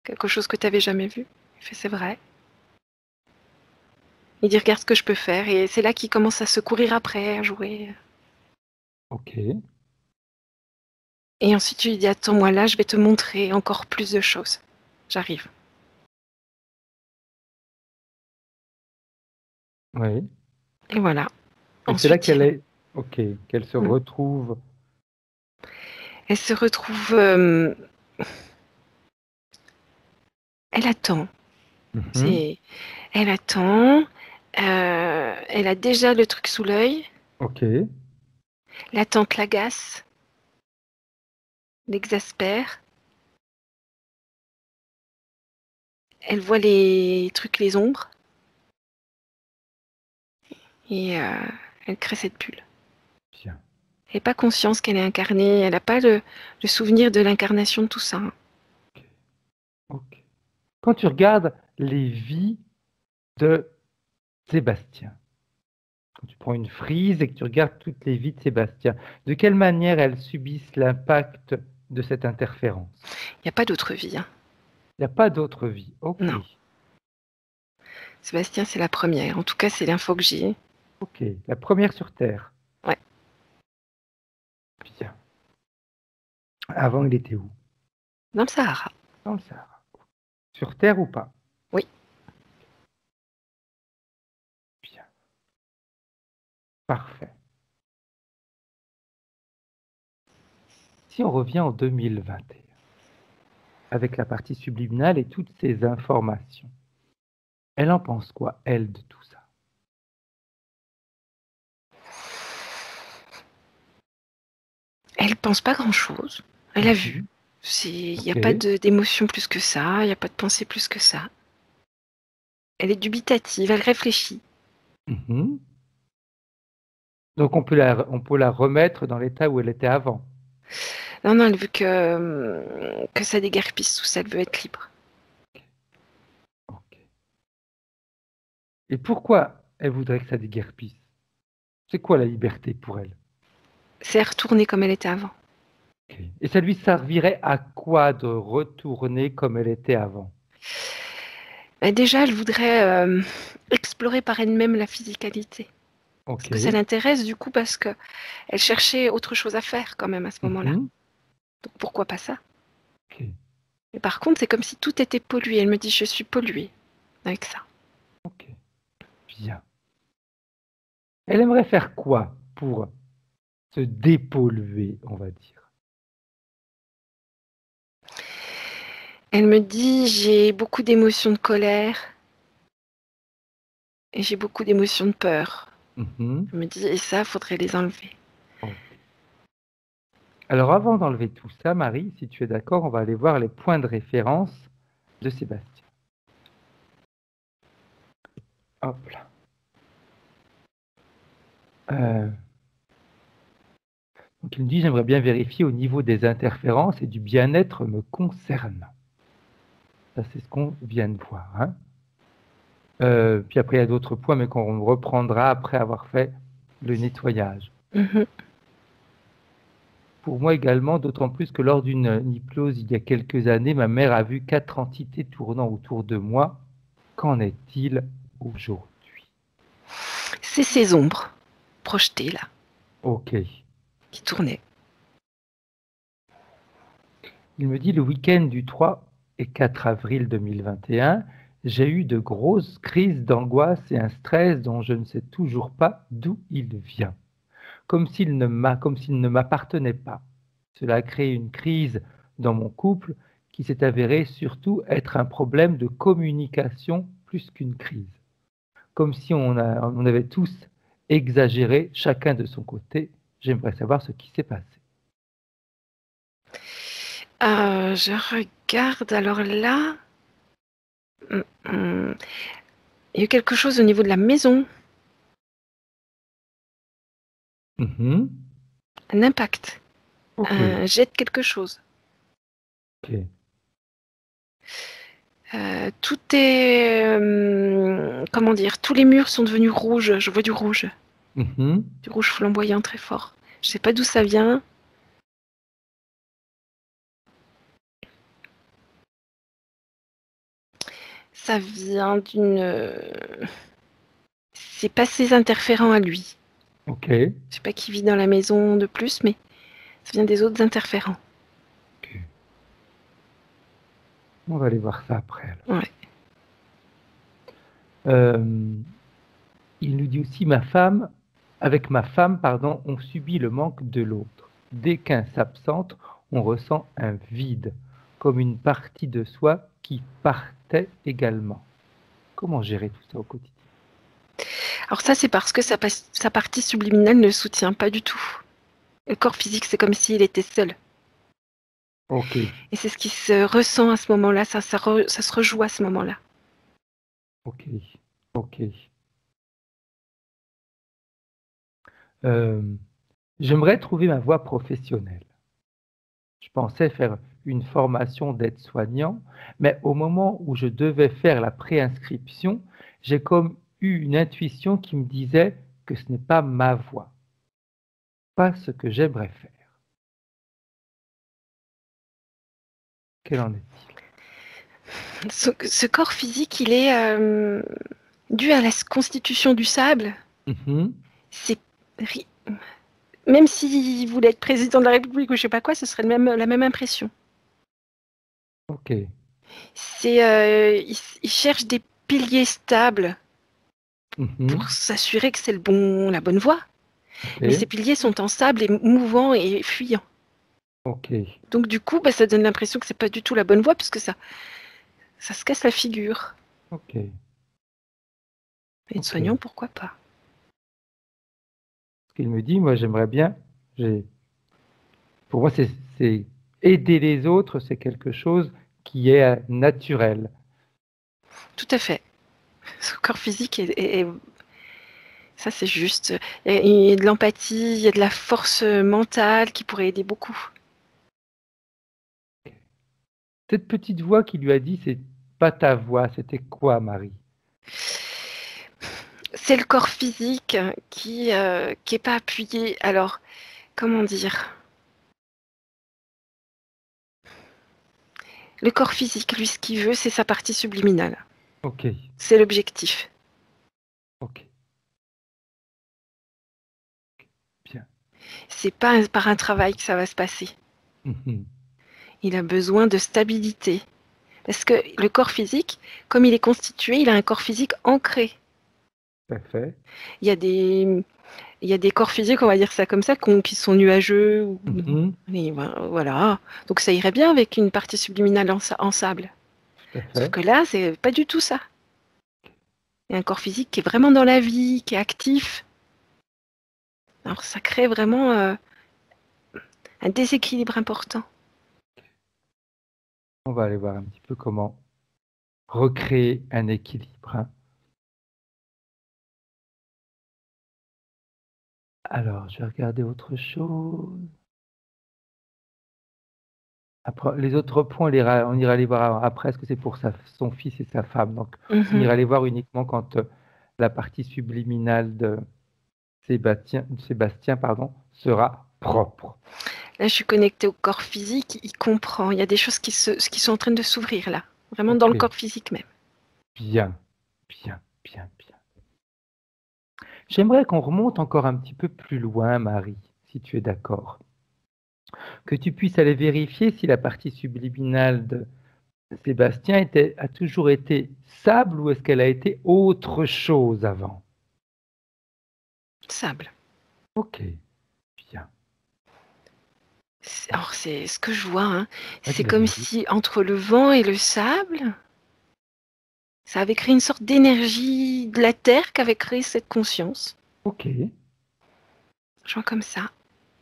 Quelque chose que tu n'avais jamais vu. Il fait, c'est vrai. Il dit, regarde ce que je peux faire. Et c'est là qu'il commence à se courir après, à jouer. Ok. Et ensuite, tu lui dis, attends-moi là, je vais te montrer encore plus de choses. J'arrive. Oui. Et voilà. Et c'est là Ensuite, qu'elle est. Ok. Qu'elle se Mm. retrouve. Elle se retrouve... elle attend. Mhm. C'est... Elle attend. Elle a déjà le truc sous l'œil. Ok. L'attente l'agace, l'exaspère. Elle voit les trucs, les ombres. Et elle crée cette bulle. Bien. Elle n'est pas conscience qu'elle est incarnée. Elle n'a pas le souvenir de l'incarnation de tout ça. Ok. Quand tu regardes les vies de Sébastien, quand tu prends une frise et que tu regardes toutes les vies de Sébastien, de quelle manière elles subissent l'impact de cette interférence? Il n'y a pas d'autre vie. Hein. Il n'y a pas d'autre vie. Ok. Non. Sébastien, c'est la première. En tout cas, c'est l'info que j'ai. Ok. La première sur Terre. Ouais. Bien. Avant, il était où? Dans le Sahara. Dans le Sahara. Sur Terre ou pas? Oui. Bien. Parfait. Si on revient en 2021, avec la partie subliminale et toutes ces informations, elle en pense quoi, elle, de tout ça? Elle pense pas grand-chose. Elle a vu. Il n'y a Ok. pas d'émotion plus que ça. Il n'y a pas de pensée plus que ça. Elle est dubitative. Elle réfléchit. Mhm. Donc on peut la remettre dans l'état où elle était avant. Non, non, elle veut que ça déguerpisse tout ça. Elle veut être libre. Ok. Et pourquoi elle voudrait que ça déguerpisse? C'est quoi la liberté pour elle? C'est retourner comme elle était avant. Ok. Et ça lui servirait à quoi de retourner comme elle était avant? Et déjà, elle voudrait explorer par elle-même la physicalité. Parce Ok. que ça l'intéresse du coup parce que elle cherchait autre chose à faire quand même à ce moment-là. Mhm. Donc pourquoi pas ça? Ok. Et par contre, c'est comme si tout était pollué. Elle me dit, je suis polluée avec ça. Ok. Bien. Elle aimerait faire quoi pour se dépolluer, on va dire? Elle me dit, j'ai beaucoup d'émotions de colère et j'ai beaucoup d'émotions de peur. Mhm. Elle me dit, et ça, faudrait les enlever. Ok. Alors avant d'enlever tout ça, Marie, si tu es d'accord, on va aller voir les points de référence de Sébastien. Hop là. Donc il me dit, j'aimerais bien vérifier au niveau des interférences et du bien-être me concernant. Ça, c'est ce qu'on vient de voir. Hein. Puis après, il y a d'autres points, mais qu'on reprendra après avoir fait le nettoyage. Mhm. Pour moi également, d'autant plus que lors d'une hypnose il y a quelques années, ma mère a vu 4 entités tournant autour de moi. Qu'en est-il aujourd'hui? C'est ces ombres projetées là, Ok. qui tournaient. Il me dit le week-end du 3 et 4 avril 2021, j'ai eu de grosses crises d'angoisse et un stress dont je ne sais toujours pas d'où il vient. Comme s'il ne m'appartenait pas. Cela a créé une crise dans mon couple qui s'est avérée surtout être un problème de communication plus qu'une crise. Comme si on avait tous exagéré chacun de son côté. J'aimerais savoir ce qui s'est passé. Je regarde, alors là, il y a eu quelque chose au niveau de la maison, Mhm. un impact, Ok. un jet de quelque chose. Ok. Tout est, comment dire, tous les murs sont devenus rouges. Je vois Mhm. du rouge flamboyant très fort. Je sais pas d'où ça vient. Ça vient c'est pas ses interférents à lui. Ok. Je sais pas qui vit dans la maison de plus, mais ça vient des autres interférents. Ok. On va aller voir ça après. Alors. Ouais. Il nous dit aussi avec ma femme, pardon, on subit le manque de l'autre. Dès qu'un s'absente, on ressent un vide, comme une partie de soi qui partait également. Comment gérer tout ça au quotidien? Alors ça, c'est parce que sa partie subliminale ne le soutient pas du tout. Le corps physique, c'est comme s'il était seul. Ok, Et c'est ce qui se ressent à ce moment-là. Ça se rejoue à ce moment-là. ok, ok. Euh, J'aimerais trouver ma voie professionnelle. Je pensais faire une formation d'aide-soignant, mais au moment où je devais faire la préinscription, j'ai comme eu une intuition qui me disait que ce n'est pas ma voie, pas ce que j'aimerais faire. Quel en est-il? Ce corps physique, il est dû à la constitution du sable. Mhm. C'est même s'il voulait être président de la République ou je sais pas quoi, ce serait la même impression. Ok. Il cherche des piliers stables Mhm. pour s'assurer que c'est la bonne voie. Ok. Mais ces piliers sont en sable et mouvants et fuyants. Ok. Donc du coup, ça donne l'impression que c'est pas du tout la bonne voie parce que ça se casse la figure. Ok. Et de Ok. soignant, pourquoi pas? Ce qu'il me dit, moi j'aimerais bien, pour moi c'est aider les autres, c'est quelque chose qui est naturel. Tout à fait. Ce corps physique ça c'est juste. Il y a de l'empathie, il y a de la force mentale qui pourrait aider beaucoup. Cette petite voix qui lui a dit, c'est pas ta voix, c'était quoi, Marie? C'est le corps physique qui est pas appuyé. Alors, comment dire? Le corps physique, lui, ce qu'il veut, c'est sa partie subliminale. Ok. C'est l'objectif. Ok. Bien. C'est pas par un travail que ça va se passer. Mhm. Il a besoin de stabilité. Parce que le corps physique, comme il est constitué, il a un corps physique ancré. Parfait. Il y a des corps physiques, on va dire ça comme ça, qui sont nuageux. Mhm. Et voilà. Donc ça irait bien avec une partie subliminale en sable. Tout à Sauf fait. que là, c'est pas du tout ça. Il y a un corps physique qui est vraiment dans la vie, qui est actif. Alors ça crée vraiment un déséquilibre important. On va aller voir un petit peu comment recréer un équilibre, hein. Alors, je vais regarder autre chose. Après, les autres points, on ira les voir après, parce que c'est pour son fils et sa femme. Donc, on ira les voir uniquement quand la partie subliminale de Sébastien, pardon, sera propre. Là, je suis connectée au corps physique, il comprend. Il y a des choses qui sont en train de s'ouvrir là. Vraiment dans le Ok. corps physique même. Bien, bien, bien, bien. J'aimerais qu'on remonte encore un petit peu plus loin, Marie, si tu es d'accord. Que tu puisses aller vérifier si la partie subliminale de Sébastien a toujours été sable ou est-ce qu'elle a été autre chose avant. Sable. Ok, bien. Alors, c'est ce que je vois, hein. Vas-y, C'est vas-y, comme vas-y. si entre le vent et le sable, ça avait créé une sorte d'énergie de la Terre qui avait créé cette conscience. Ok, Je vois comme ça.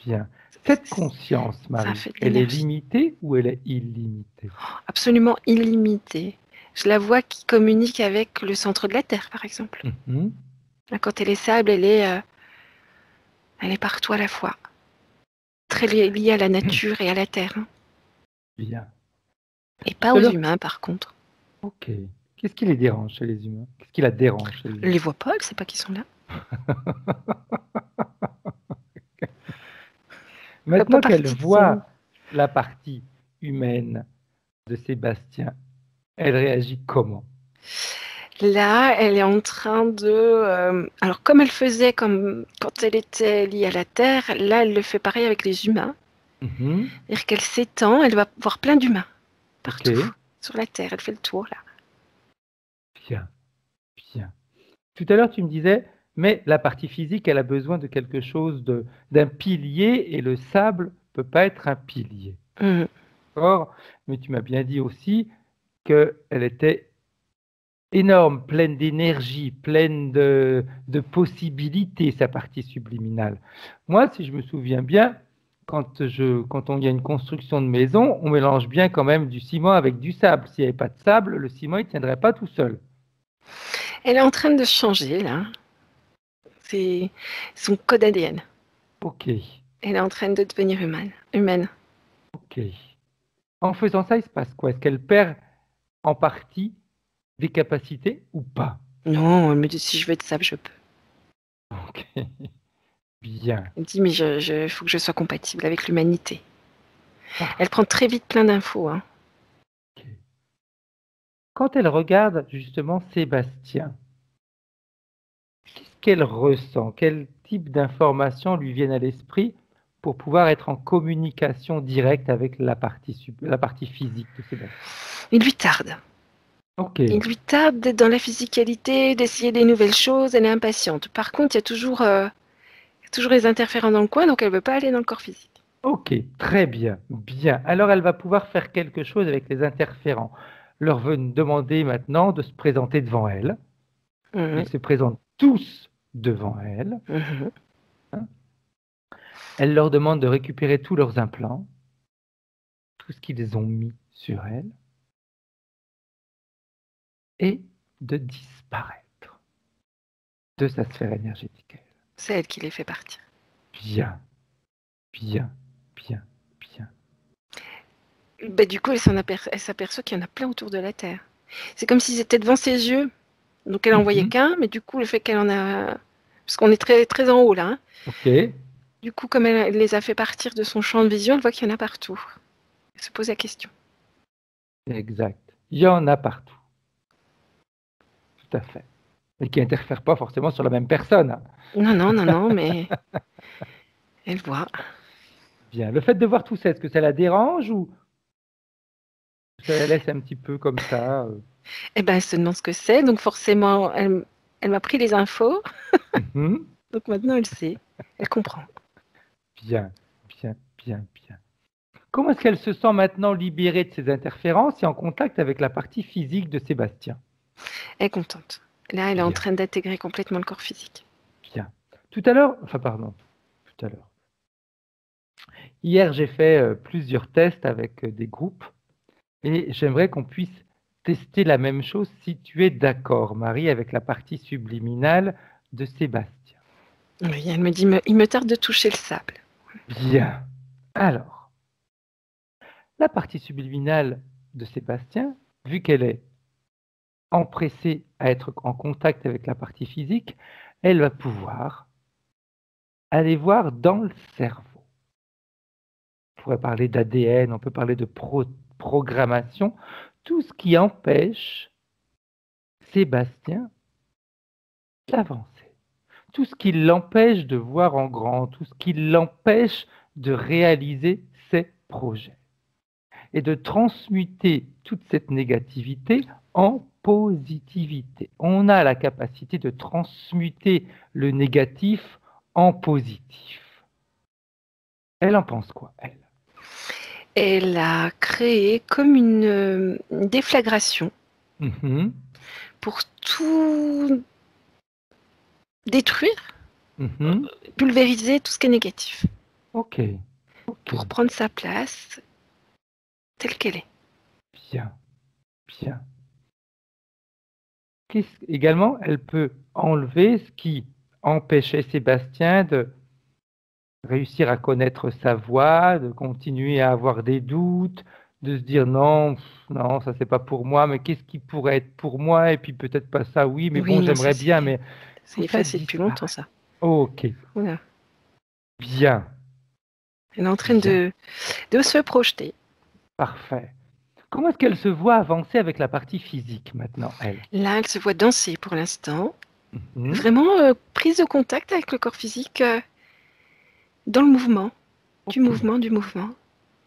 bien. Cette conscience, Ça a Marie, fait de elle est l'énergie. limitée ou elle est illimitée? Absolument illimitée. Je la vois qui communique avec le centre de la Terre, par exemple. Mhm. Là, quand elle est sable, elle est partout à la fois. Très liée à la nature et à la Terre, hein. Bien. Et Tout pas à aux l'heure, humains, par contre. ok. Qu'est-ce qui les dérange chez les humains? Qu'est-ce qui la dérange chez les Elle humains? les voit pas, elle sait pas qu'ils sont là. Elle fait pas Maintenant qu'elle partie de son... voit la partie humaine de Sébastien, elle réagit comment? Là, elle est en train de... alors, comme elle faisait quand elle était liée à la Terre, là, elle le fait pareil avec les humains. Mhm. C'est-à-dire qu'elle s'étend, elle va voir plein d'humains Ok, partout sur la Terre. Elle fait le tour, là. bien, bien. Tout à l'heure, tu me disais, mais la partie physique, elle a besoin de quelque chose d'un pilier et le sable peut pas être un pilier. Mhm. D'accord? Mais tu m'as bien dit aussi qu'elle était énorme, pleine d'énergie, pleine de possibilités, sa partie subliminale. Moi, si je me souviens bien, quand on y a une construction de maison, on mélange bien quand même du ciment avec du sable. S'il n'y avait pas de sable, le ciment, il ne tiendrait pas tout seul. Elle est en train de changer, là. C'est son code ADN. Ok, Elle est en train de devenir humaine. Ok. En faisant ça, il se passe quoi? Est-ce qu'elle perd en partie des capacités ou pas? Non, elle me dit si je veux être sable, je peux. Ok. Bien. Elle me dit mais faut que je sois compatible avec l'humanité. Parfait. Elle prend très vite plein d'infos. Hein. Ok. Quand elle regarde justement Sébastien, qu'est-ce qu'elle ressent? Quel type d'informations lui viennent à l'esprit pour pouvoir être en communication directe avec la partie physique de Sébastien? Il lui tarde. Ok. Il lui tarde d'être dans la physicalité, d'essayer des nouvelles choses. Elle est impatiente. Par contre, il y a toujours les interférents dans le coin, donc elle ne veut pas aller dans le corps physique. Ok, très bien, bien. Alors elle va pouvoir faire quelque chose avec les interférents. Leur demander maintenant de se présenter devant elle. Mhm. Ils se présentent tous devant elle. Mhm. Elle leur demande de récupérer tous leurs implants, tout ce qu'ils ont mis sur elle, et de disparaître de sa sphère énergétique. C'est elle qui les fait partir. Bien, bien, bien, bien. Bah, du coup, elle s'aperçoit qu'il y en a plein autour de la Terre. C'est comme s'ils étaient devant ses yeux. Donc elle en voyait qu'un, mais du coup, le fait qu'elle en a... Parce qu'on est très, très en haut là. Hein. Ok, Du coup, comme elle les a fait partir de son champ de vision, elle voit qu'il y en a partout. Elle se pose la question. exact. Il y en a partout. Tout à fait. Et qui n'interfèrent pas forcément sur la même personne. Non, mais elle voit. Bien. Le fait de voir tout ça, est-ce que ça la dérange ou ça la laisse un petit peu comme ça Eh ben, elle se demande ce que c'est, donc forcément, elle m'a pris les infos. Mhm. Donc maintenant, elle sait. Elle comprend. Bien, bien, bien, bien. Comment est-ce qu'elle se sent maintenant libérée de ces interférences et en contact avec la partie physique de Sébastien? Elle est contente. Là, elle est en Bien, train d'intégrer complètement le corps physique. bien. Tout à l'heure, enfin pardon, tout à l'heure. Hier, j'ai fait plusieurs tests avec des groupes et j'aimerais qu'on puisse tester la même chose si tu es d'accord, Marie, avec la partie subliminale de Sébastien. Oui, elle me dit, il me tarde de toucher le sable. Bien. Alors, la partie subliminale de Sébastien, vu qu'elle est empressée à être en contact avec la partie physique, elle va pouvoir aller voir dans le cerveau. On pourrait parler d'ADN, on peut parler de programmation, tout ce qui empêche Sébastien d'avancer, tout ce qui l'empêche de voir en grand, tout ce qui l'empêche de réaliser ses projets et de transmuter toute cette négativité en positivité. On a la capacité de transmuter le négatif en positif. Elle en pense quoi, elle? Elle a créé comme une déflagration Mhm, pour tout détruire, mhm. pulvériser tout ce qui est négatif, Ok, ok, pour prendre sa place telle qu'elle est. bien, bien. Également, elle peut enlever ce qui empêchait Sébastien de réussir à connaître sa voix, de continuer à avoir des doutes, de se dire non, non, ça c'est pas pour moi, mais qu'est-ce qui pourrait être pour moi? Et puis peut-être pas ça, oui, mais Oui, bon, non, j'aimerais bien, mais c'est tout ça effacé depuis longtemps, disparaît. ça. Ok, Voilà. bien, Elle est en train bien, de se projeter. parfait. Comment est-ce qu'elle se voit avancer avec la partie physique maintenant, elle? Là, elle se voit danser pour l'instant. Mhm. Vraiment prise de contact avec le corps physique dans le mouvement, du Ok. mouvement, du mouvement.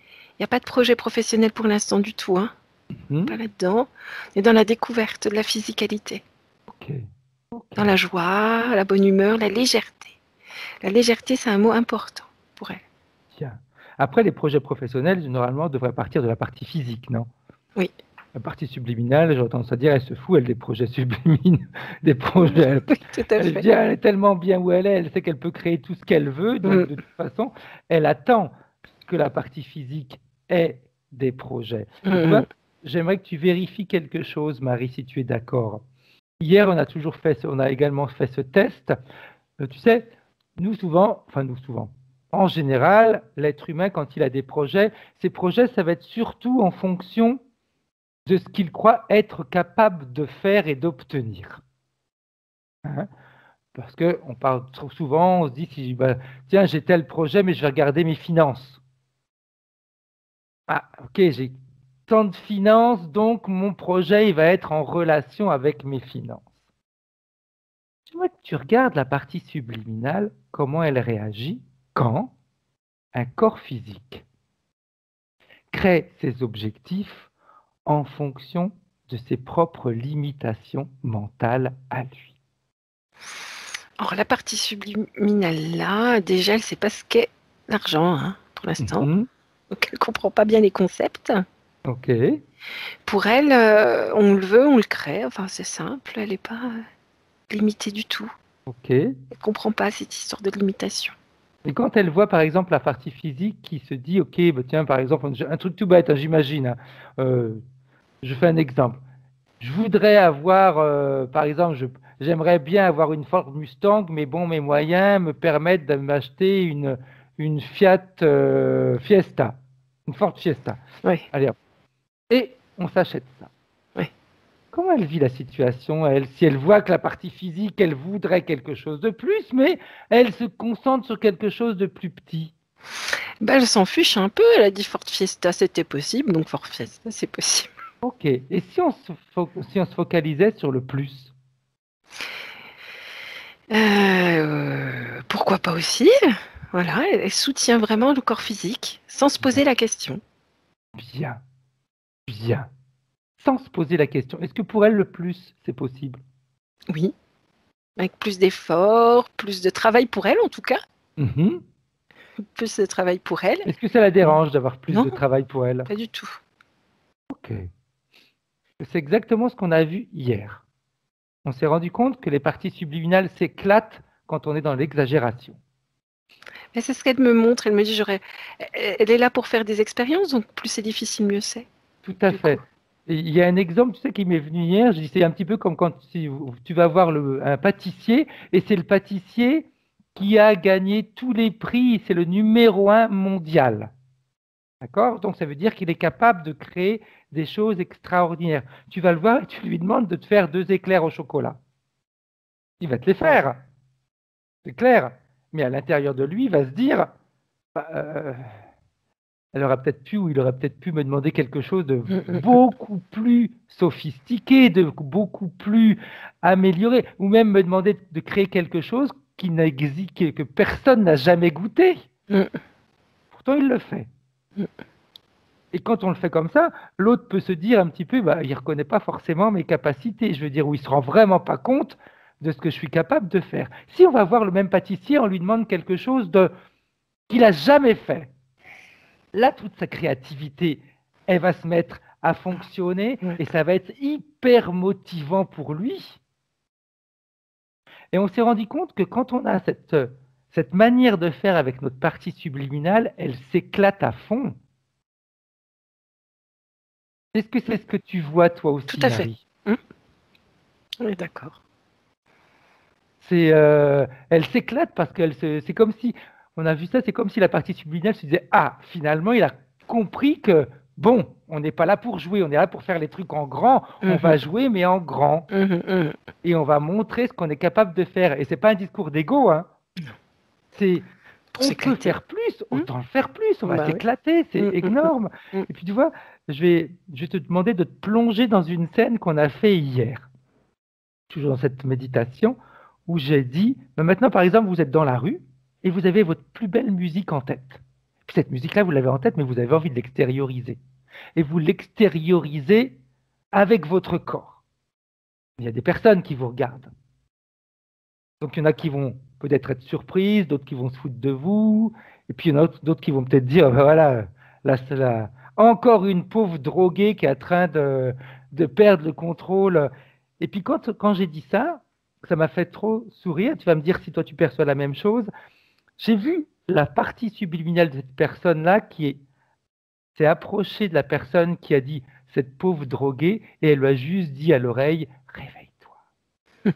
Il n'y a pas de projet professionnel pour l'instant du tout, hein. Pas Mhm. là-dedans. On est dans la découverte de la physicalité, Ok, ok, dans la joie, la bonne humeur, la légèreté. La légèreté, c'est un mot important pour elle. bien. Après, les projets professionnels, généralement, devraient partir de la partie physique, non? Oui, La partie subliminale, j'aurais tendance à dire, elle se fout, elle, des projets subliminaux, des projets. Elle, oui, tout à elle, fait. elle est tellement bien où elle sait qu'elle peut créer tout ce qu'elle veut, donc de toute façon, elle attend que la partie physique ait des projets. Et tu vois, j'aimerais que tu vérifies quelque chose, Marie, si tu es d'accord. Hier, on a également fait ce test. Tu sais, nous souvent, en général, l'être humain, quand il a des projets, ces projets, ça va être surtout en fonction de ce qu'il croit être capable de faire et d'obtenir. Hein. Parce qu'on parle trop souvent, on se dit, si, tiens, j'ai tel projet, mais je vais regarder mes finances. Ah, ok, j'ai tant de finances, donc mon projet il va être en relation avec mes finances. Tu vois que tu regardes la partie subliminale, comment elle réagit quand un corps physique crée ses objectifs en fonction de ses propres limitations mentales à lui. Alors, la partie subliminale, là, déjà, elle ne sait pas ce qu'est l'argent, hein, pour l'instant. Donc, elle ne comprend pas bien les concepts. Ok. Pour elle, on le veut, on le crée. Enfin, c'est simple, elle n'est pas limitée du tout. Ok. Elle ne comprend pas cette histoire de limitation. Et quand elle voit, par exemple, la partie physique qui se dit, ok, bah, tiens, par exemple, un truc tout bête, hein, j'imagine, hein, je fais un exemple. Je voudrais avoir, par exemple, j'aimerais bien avoir une Ford Mustang, mais bon, mes moyens me permettent de m'acheter une Fiat Fiesta, une Ford Fiesta. Oui. Allez, hop. Et on s'achète ça. Oui. Comment elle vit la situation, elle, si elle voit que la partie physique, elle voudrait quelque chose de plus, mais elle se concentre sur quelque chose de plus petit? Ben, elle s'en fiche un peu. Elle a dit Ford Fiesta, c'était possible, donc Ford Fiesta, c'est possible. Ok. Et si on se focalisait sur le plus? Pourquoi pas aussi? Voilà, elle soutient vraiment le corps physique sans se poser la question. Bien, bien. Sans se poser la question, est-ce que pour elle, le plus, c'est possible? Oui, avec plus d'efforts, plus de travail pour elle en tout cas. Plus de travail pour elle. Est-ce que ça la dérange d'avoir plus Non, de travail pour elle? pas du tout. Ok. C'est exactement ce qu'on a vu hier. On s'est rendu compte que les parties subliminales s'éclatent quand on est dans l'exagération. Mais c'est ce qu'elle me montre. Elle me dit, elle est là pour faire des expériences, donc plus c'est difficile, mieux c'est. Tout à fait. Et il y a un exemple, tu sais, qui m'est venu hier. Je dis, c'est un petit peu comme quand tu vas voir un pâtissier, et c'est le pâtissier qui a gagné tous les prix. C'est le numéro 1 mondial. D'accord? Donc ça veut dire qu'il est capable de créer des choses extraordinaires. Tu vas le voir et tu lui demandes de te faire 2 éclairs au chocolat. Il va te les faire. C'est clair. Mais à l'intérieur de lui, il va se dire, bah, elle aurait peut-être pu, ou il aurait peut-être pu me demander quelque chose de beaucoup plus sophistiqué, de beaucoup plus amélioré, ou même me demander de créer quelque chose qui n'existe, que personne n'a jamais goûté. Pourtant, il le fait. Et quand on le fait comme ça, l'autre peut se dire un petit peu, bah, il ne reconnaît pas forcément mes capacités. Je veux dire, où il ne se rend vraiment pas compte de ce que je suis capable de faire. Si on va voir le même pâtissier, on lui demande quelque chose qu'il n'a jamais fait. Là, toute sa créativité, elle va se mettre à fonctionner et ça va être hyper motivant pour lui. Et on s'est rendu compte que quand on a cette manière de faire avec notre partie subliminale, elle s'éclate à fond. Est-ce que c'est ce que tu vois toi aussi, Tout à Marie? fait. On est d'accord. Elle s'éclate parce c'est comme si, on a vu ça, c'est comme si la partie subliminale se disait, ah, finalement, il a compris que, bon, on n'est pas là pour jouer, on est là pour faire les trucs en grand, on va jouer, mais en grand. Et on va montrer ce qu'on est capable de faire. Et c'est pas un discours d'ego, hein. C'est, on peut faire plus, autant le faire plus, on va s'éclater, c'est énorme. Et puis tu vois, je vais te demander de te plonger dans une scène qu'on a fait hier, toujours dans cette méditation, où j'ai dit, maintenant par exemple, vous êtes dans la rue et vous avez votre plus belle musique en tête. Puis cette musique-là, vous l'avez en tête, mais vous avez envie de l'extérioriser. Et vous l'extériorisez avec votre corps. Il y a des personnes qui vous regardent. Donc il y en a qui vont peut-être être surprises, d'autres qui vont se foutre de vous, et puis il y en a d'autres qui vont peut-être dire, voilà, là, c'est encore une pauvre droguée qui est en train de perdre le contrôle. Et puis quand j'ai dit ça, ça m'a fait trop sourire. Tu vas me dire si toi tu perçois la même chose. J'ai vu la partie subliminale de cette personne-là qui s'est approchée de la personne qui a dit cette pauvre droguée et elle lui a juste dit à l'oreille, réveille-toi.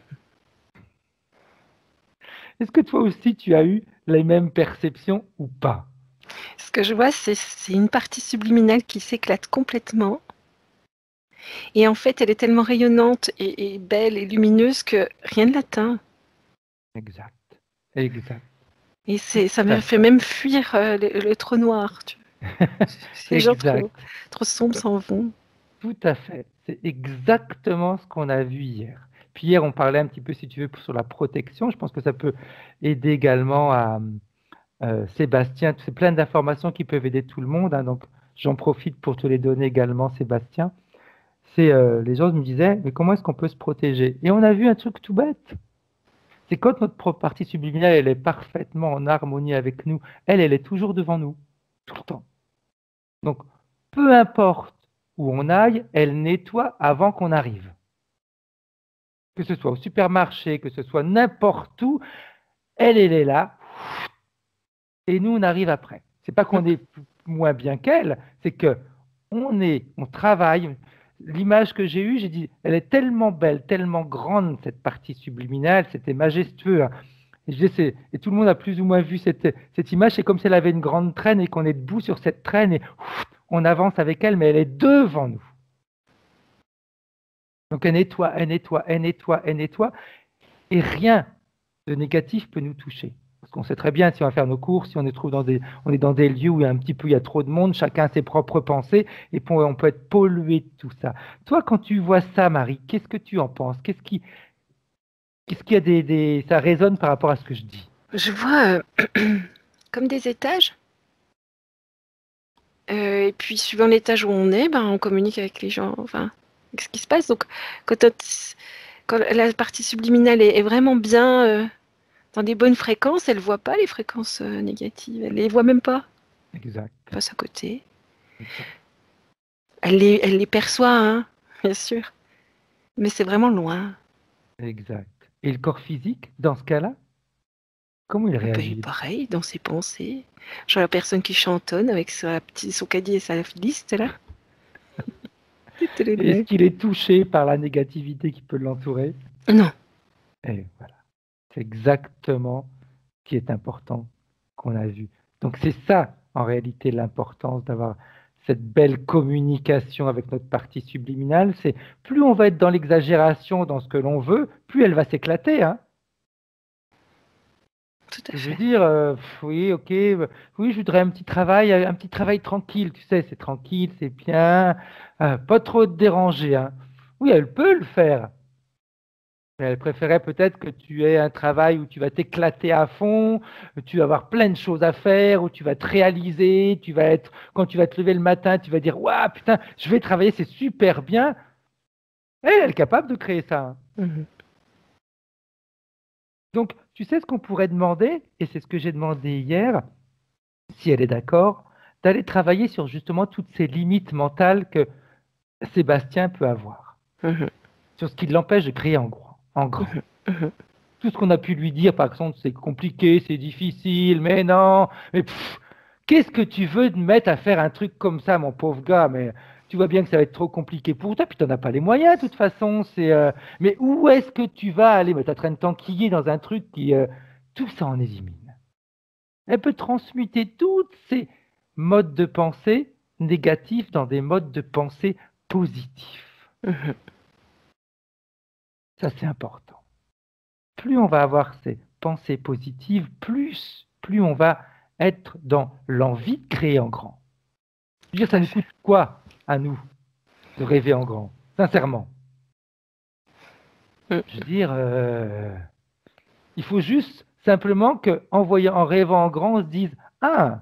Est-ce que toi aussi tu as eu les mêmes perceptions ou pas? Ce que je vois, c'est une partie subliminale qui s'éclate complètement. Et en fait, elle est tellement rayonnante et belle et lumineuse que rien ne l'atteint. Exact. Exact. Et Tout ça à me fait fait. même fuir le trou noir. Les gens Exact. trop sombres s'en vont. Tout à fait. C'est exactement ce qu'on a vu hier. Puis hier, on parlait un petit peu, si tu veux, sur la protection. Je pense que ça peut aider également à Sébastien. C'est plein d'informations qui peuvent aider tout le monde, hein, donc j'en profite pour te les donner également, Sébastien. C'est les gens me disaient, mais comment est-ce qu'on peut se protéger? Et on a vu un truc tout bête. C'est quand notre propre partie subliminale, elle est parfaitement en harmonie avec nous, elle est toujours devant nous, tout le temps. Donc, peu importe où on aille, elle nettoie avant qu'on arrive. Que ce soit au supermarché, que ce soit n'importe où, elle est là, et nous, on arrive après. C'est pas qu'on est moins bien qu'elle, c'est que on travaille. L'image que j'ai eue, j'ai dit, elle est tellement belle, tellement grande, cette partie subliminale, c'était majestueux, hein. Et, et tout le monde a plus ou moins vu cette image, c'est comme si elle avait une grande traîne et qu'on est debout sur cette traîne et on avance avec elle, mais elle est devant nous. Donc elle nettoie, elle nettoie, elle nettoie, elle nettoie, et rien de négatif peut nous toucher. Parce qu'on sait très bien, si on va faire nos courses, si on est, on est dans des lieux où il y a trop de monde, chacun a ses propres pensées, et puis on peut être pollué de tout ça. Toi, quand tu vois ça, Marie, qu'est-ce que tu en penses? Qu'est-ce qu'il y a ça résonne par rapport à ce que je dis? Je vois comme des étages. Et puis, suivant l'étage où on est, ben, on communique avec les gens, enfin, avec ce qui se passe. Donc, quand la partie subliminale est vraiment bien dans des bonnes fréquences, elle ne voit pas les fréquences négatives. Elle les voit même pas. Exact. Elle passe à côté. Exact. Elle les perçoit, hein, bien sûr. Mais c'est vraiment loin. Exact. Et le corps physique, dans ce cas-là, comment il Ben, réagit? pareil, dans ses pensées. Je vois la personne qui chantonne avec son caddie et sa liste, là. Est-ce qu'il est touché par la négativité qui peut l'entourer? Non. Et voilà. C'est exactement ce qui est important qu'on a vu. Donc c'est ça, en réalité, l'importance d'avoir cette belle communication avec notre partie subliminale. C'est plus on va être dans l'exagération, dans ce que l'on veut, plus elle va s'éclater, hein. Tout à Je veux fait. dire, oui, ok, oui, je voudrais un petit travail tranquille, tu sais, c'est tranquille, c'est bien, pas trop te déranger, hein. Oui, elle peut le faire, mais elle préférait peut-être que tu aies un travail où tu vas t'éclater à fond, tu vas avoir plein de choses à faire, où tu vas te réaliser, quand tu vas te lever le matin, tu vas dire, waouh, putain, je vais travailler, c'est super bien. Elle est capable de créer ça, hein. Mhm. Donc, tu sais ce qu'on pourrait demander, et c'est ce que j'ai demandé hier, si elle est d'accord, d'aller travailler sur justement toutes ces limites mentales que Sébastien peut avoir, Mhm. sur ce qui l'empêche de créer en grand. En grand. Mhm. Tout ce qu'on a pu lui dire, par exemple, c'est compliqué, c'est difficile, mais non, mais qu'est-ce que tu veux te mettre à faire un truc comme ça, mon pauvre gars? Mais tu vois bien que ça va être trop compliqué pour toi, puis tu n'en as pas les moyens, de toute façon. Mais où est-ce que tu vas aller? Mais tu es en train de t'enquiller dans un truc qui... tout ça en élimine. Elle peut transmuter tous ces modes de pensée négatifs dans des modes de pensée positifs. Mhm. Ça, c'est important. Plus on va avoir ces pensées positives, plus on va être dans l'envie de créer en grand. Je veux dire, Tout ça à nous fait. coûte quoi à nous de rêver en grand? Sincèrement. Mhm. Je veux dire, il faut juste simplement en rêvant en grand, on se dise, ah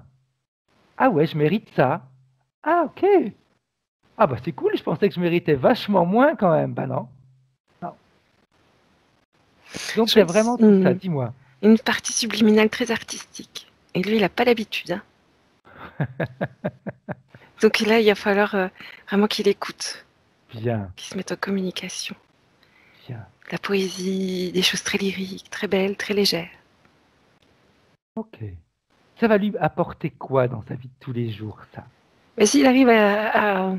ouais, je mérite ça. Ah ok. Ah bah c'est cool, je pensais que je méritais vachement moins quand même. Bah non. Non. Donc il Je y a vois vraiment tout ça, dis-moi. une partie subliminale très artistique. Et lui, il n'a pas l'habitude, hein. Donc là, il va falloir vraiment qu'il écoute, Bien, qu'il se mette en communication. bien. La poésie, des choses très lyriques, très belles, très légères. Ok. Ça va lui apporter quoi dans sa vie de tous les jours, ça? Mais s'il arrive à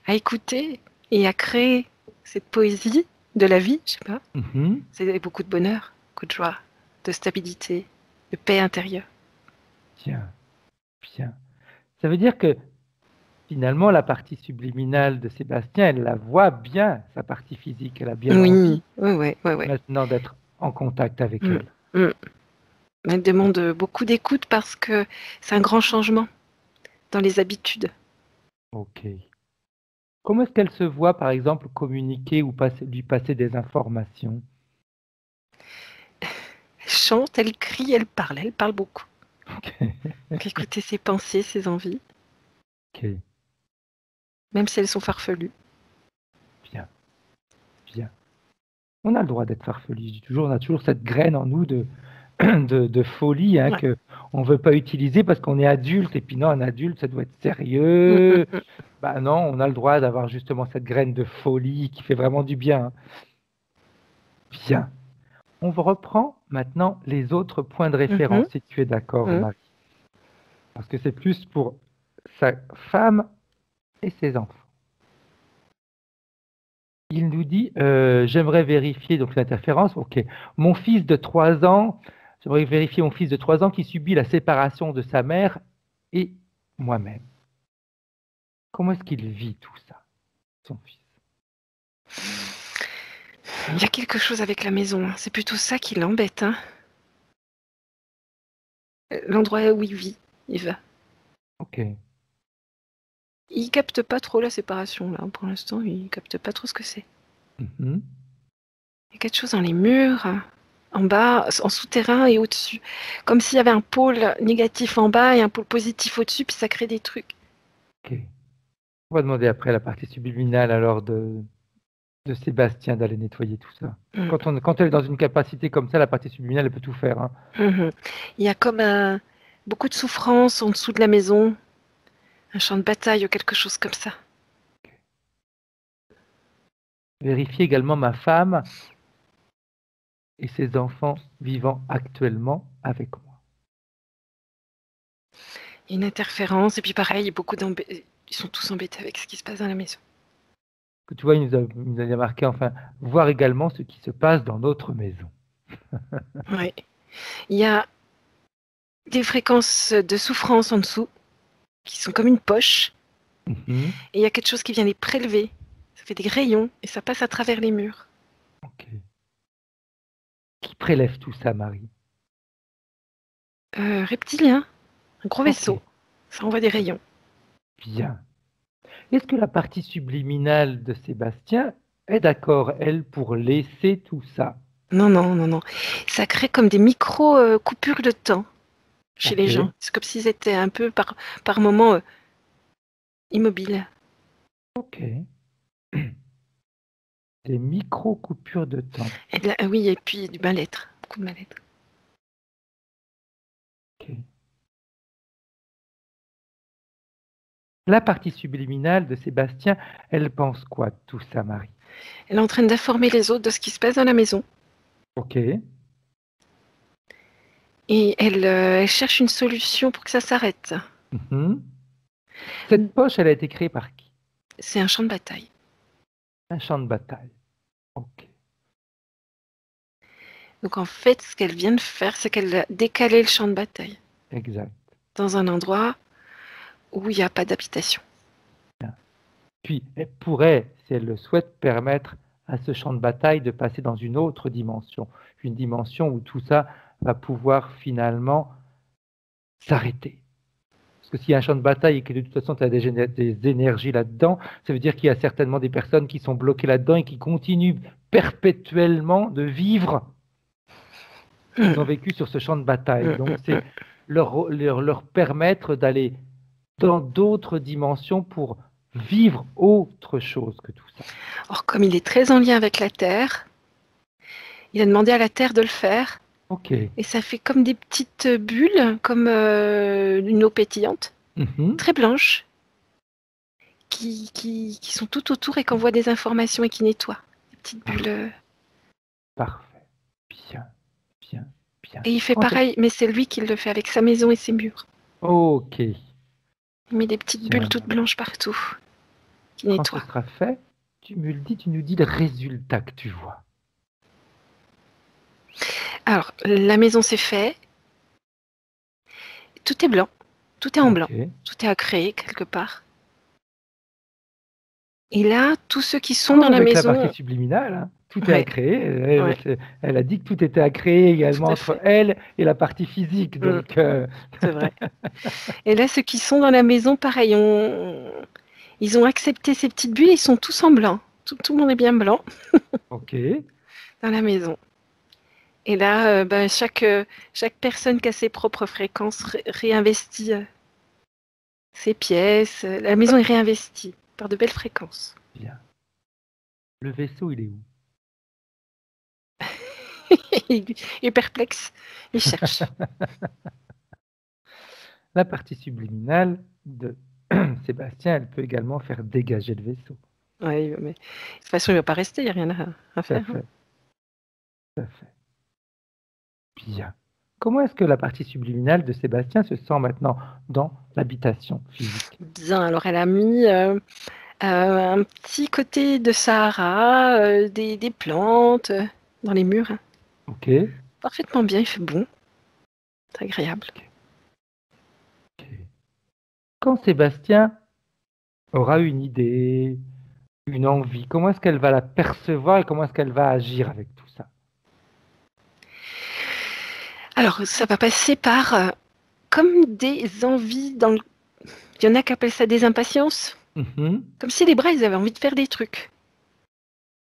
écouter et à créer cette poésie de la vie, je sais pas, Mhm. c'est beaucoup de bonheur, beaucoup de joie, de stabilité. de paix intérieure. Bien, bien. Ça veut dire que finalement, la partie subliminale de Sébastien, elle la voit bien, sa partie physique. Elle a bien envie Oui, ouais. maintenant d'être en contact avec Mm. elle. Mm. Elle demande beaucoup d'écoute parce que c'est un grand changement dans les habitudes. Ok. Comment est-ce qu'elle se voit, par exemple, communiquer ou lui passer des informations? Elle chante, elle crie, elle parle beaucoup. Ok. Donc, écouter ses pensées, ses envies, Ok, même si elles sont farfelues. bien, bien. On a le droit d'être farfelu. Je dis toujours, on a toujours cette graine en nous de folie hein, Ouais. qu'on ne veut pas utiliser parce qu'on est adulte. Et puis non, un adulte, ça doit être sérieux. Bah non, on a le droit d'avoir justement cette graine de folie qui fait vraiment du bien. Hein. Bien. On reprend maintenant les autres points de référence, si tu es d'accord, Marie. Parce que c'est plus pour sa femme et ses enfants. Il nous dit, j'aimerais vérifier donc l'interférence. Ok, mon fils de 3 ans, j'aimerais vérifier mon fils de 3 ans qui subit la séparation de sa mère et moi-même. Comment est-ce qu'il vit tout ça, son fils? Il y a quelque chose avec la maison. Hein. C'est plutôt ça qui l'embête. Hein. L'endroit où il vit, il va. Ok. Il capte pas trop la séparation là. Pour l'instant, il capte pas trop ce que c'est. Mhm. Il y a quelque chose dans les murs, en bas, en souterrain et au-dessus. Comme s'il y avait un pôle négatif en bas et un pôle positif au-dessus, puis ça crée des trucs. Ok. On va demander après la partie subliminale alors de Sébastien d'aller nettoyer tout ça. Quand elle est dans une capacité comme ça, la partie subliminale, elle peut tout faire. Hein. Il y a comme beaucoup de souffrance en dessous de la maison, un champ de bataille ou quelque chose comme ça. Vérifier également ma femme et ses enfants vivant actuellement avec moi. Il y a une interférence et puis pareil, ils sont tous embêtés avec ce qui se passe dans la maison. Que tu vois, il nous a marqué, enfin, voir également ce qui se passe dans notre maison. Ouais. Il y a des fréquences de souffrance en dessous qui sont comme une poche Mhm. et il y a quelque chose qui vient les prélever. Ça fait des rayons et ça passe à travers les murs. Ok. Qui prélève tout ça, Marie? Reptilien, un gros vaisseau. Ok. Ça envoie des rayons. Bien. Est-ce que la partie subliminale de Sébastien est d'accord, elle, pour laisser tout ça? Non. Ça crée comme des micro-coupures de temps chez les Ok. gens. C'est comme s'ils étaient un peu par moment immobiles. Ok. Des micro-coupures de temps. Oui, et puis du mal-être. Beaucoup de mal-être. Ok. La partie subliminale de Sébastien, elle pense quoi de tout ça, Marie? Elle est en train d'informer les autres de ce qui se passe dans la maison. Ok. Et elle cherche une solution pour que ça s'arrête. Mhm. Cette poche, elle a été créée par qui? C'est un champ de bataille. Un champ de bataille. Ok. Donc en fait, ce qu'elle vient de faire, c'est qu'elle a décalé le champ de bataille Exact. dans un endroit où il n'y a pas d'habitation. Puis, elle pourrait, si elle le souhaite, permettre à ce champ de bataille de passer dans une dimension où tout ça va pouvoir finalement s'arrêter. Parce que s'il y a un champ de bataille et que de toute façon tu as des énergies là-dedans, ça veut dire qu'il y a certainement des personnes qui sont bloquées là-dedans et qui continuent perpétuellement de vivre ce qu'ils ont vécu sur ce champ de bataille. Donc c'est leur permettre d'aller dans d'autres dimensions pour vivre autre chose que tout ça. Or, comme il est très en lien avec la Terre, il a demandé à la Terre de le faire. Ok. Et ça fait comme des petites bulles, comme une eau pétillante, Mhm. très blanches, qui sont tout autour et qui envoient des informations et qui nettoient. Des petites bulles. Parfait. Bien, bien, bien. Et il fait pareil, mais c'est lui qui le fait avec sa maison et ses murs. Ok. Il met des petites Bien. bulles toutes blanches partout, qui Quand ce nettoient. sera fait, tu nous dis le résultat que tu vois. Alors, la maison c'est fait. Tout est blanc. Tout est en blanc. Ok. Tout est à créer quelque part. Et là, tous ceux qui sont Comme dans la avec la maison, partie subliminale, hein, tout est à ouais, créer. ouais, Elle a dit que tout était à créer tout également à entre fait. elle et la partie physique. Mm, Donc, c'est vrai. Et là, ceux qui sont dans la maison, pareil, ils ont accepté ces petites bulles, ils sont tous en blanc. Tout le monde est bien blanc ok, dans la maison. Et là, chaque personne qui a ses propres fréquences réinvestit ses pièces. La maison est réinvestie par de belles fréquences. bien. Le vaisseau, il est où? Il est perplexe, il cherche. La partie subliminale de Sébastien, elle peut également faire dégager le vaisseau. Ouais, mais de toute façon, il ne va pas rester, il n'y a rien à Tout à faire. fait, tout à fait. Bien. Comment est-ce que la partie subliminale de Sébastien se sent maintenant dans l'habitation physique? Bien, alors elle a mis un petit côté de Sahara, des plantes dans les murs. Ok, Parfaitement bien, il fait bon, c'est agréable. ok. Quand Sébastien aura une idée, une envie, comment est-ce qu'elle va la percevoir et comment est-ce qu'elle va agir avec tout ça? Alors, ça va passer par comme des envies il y en a qui appellent ça des impatiences. Mhm, Comme si les bras, ils avaient envie de faire des trucs.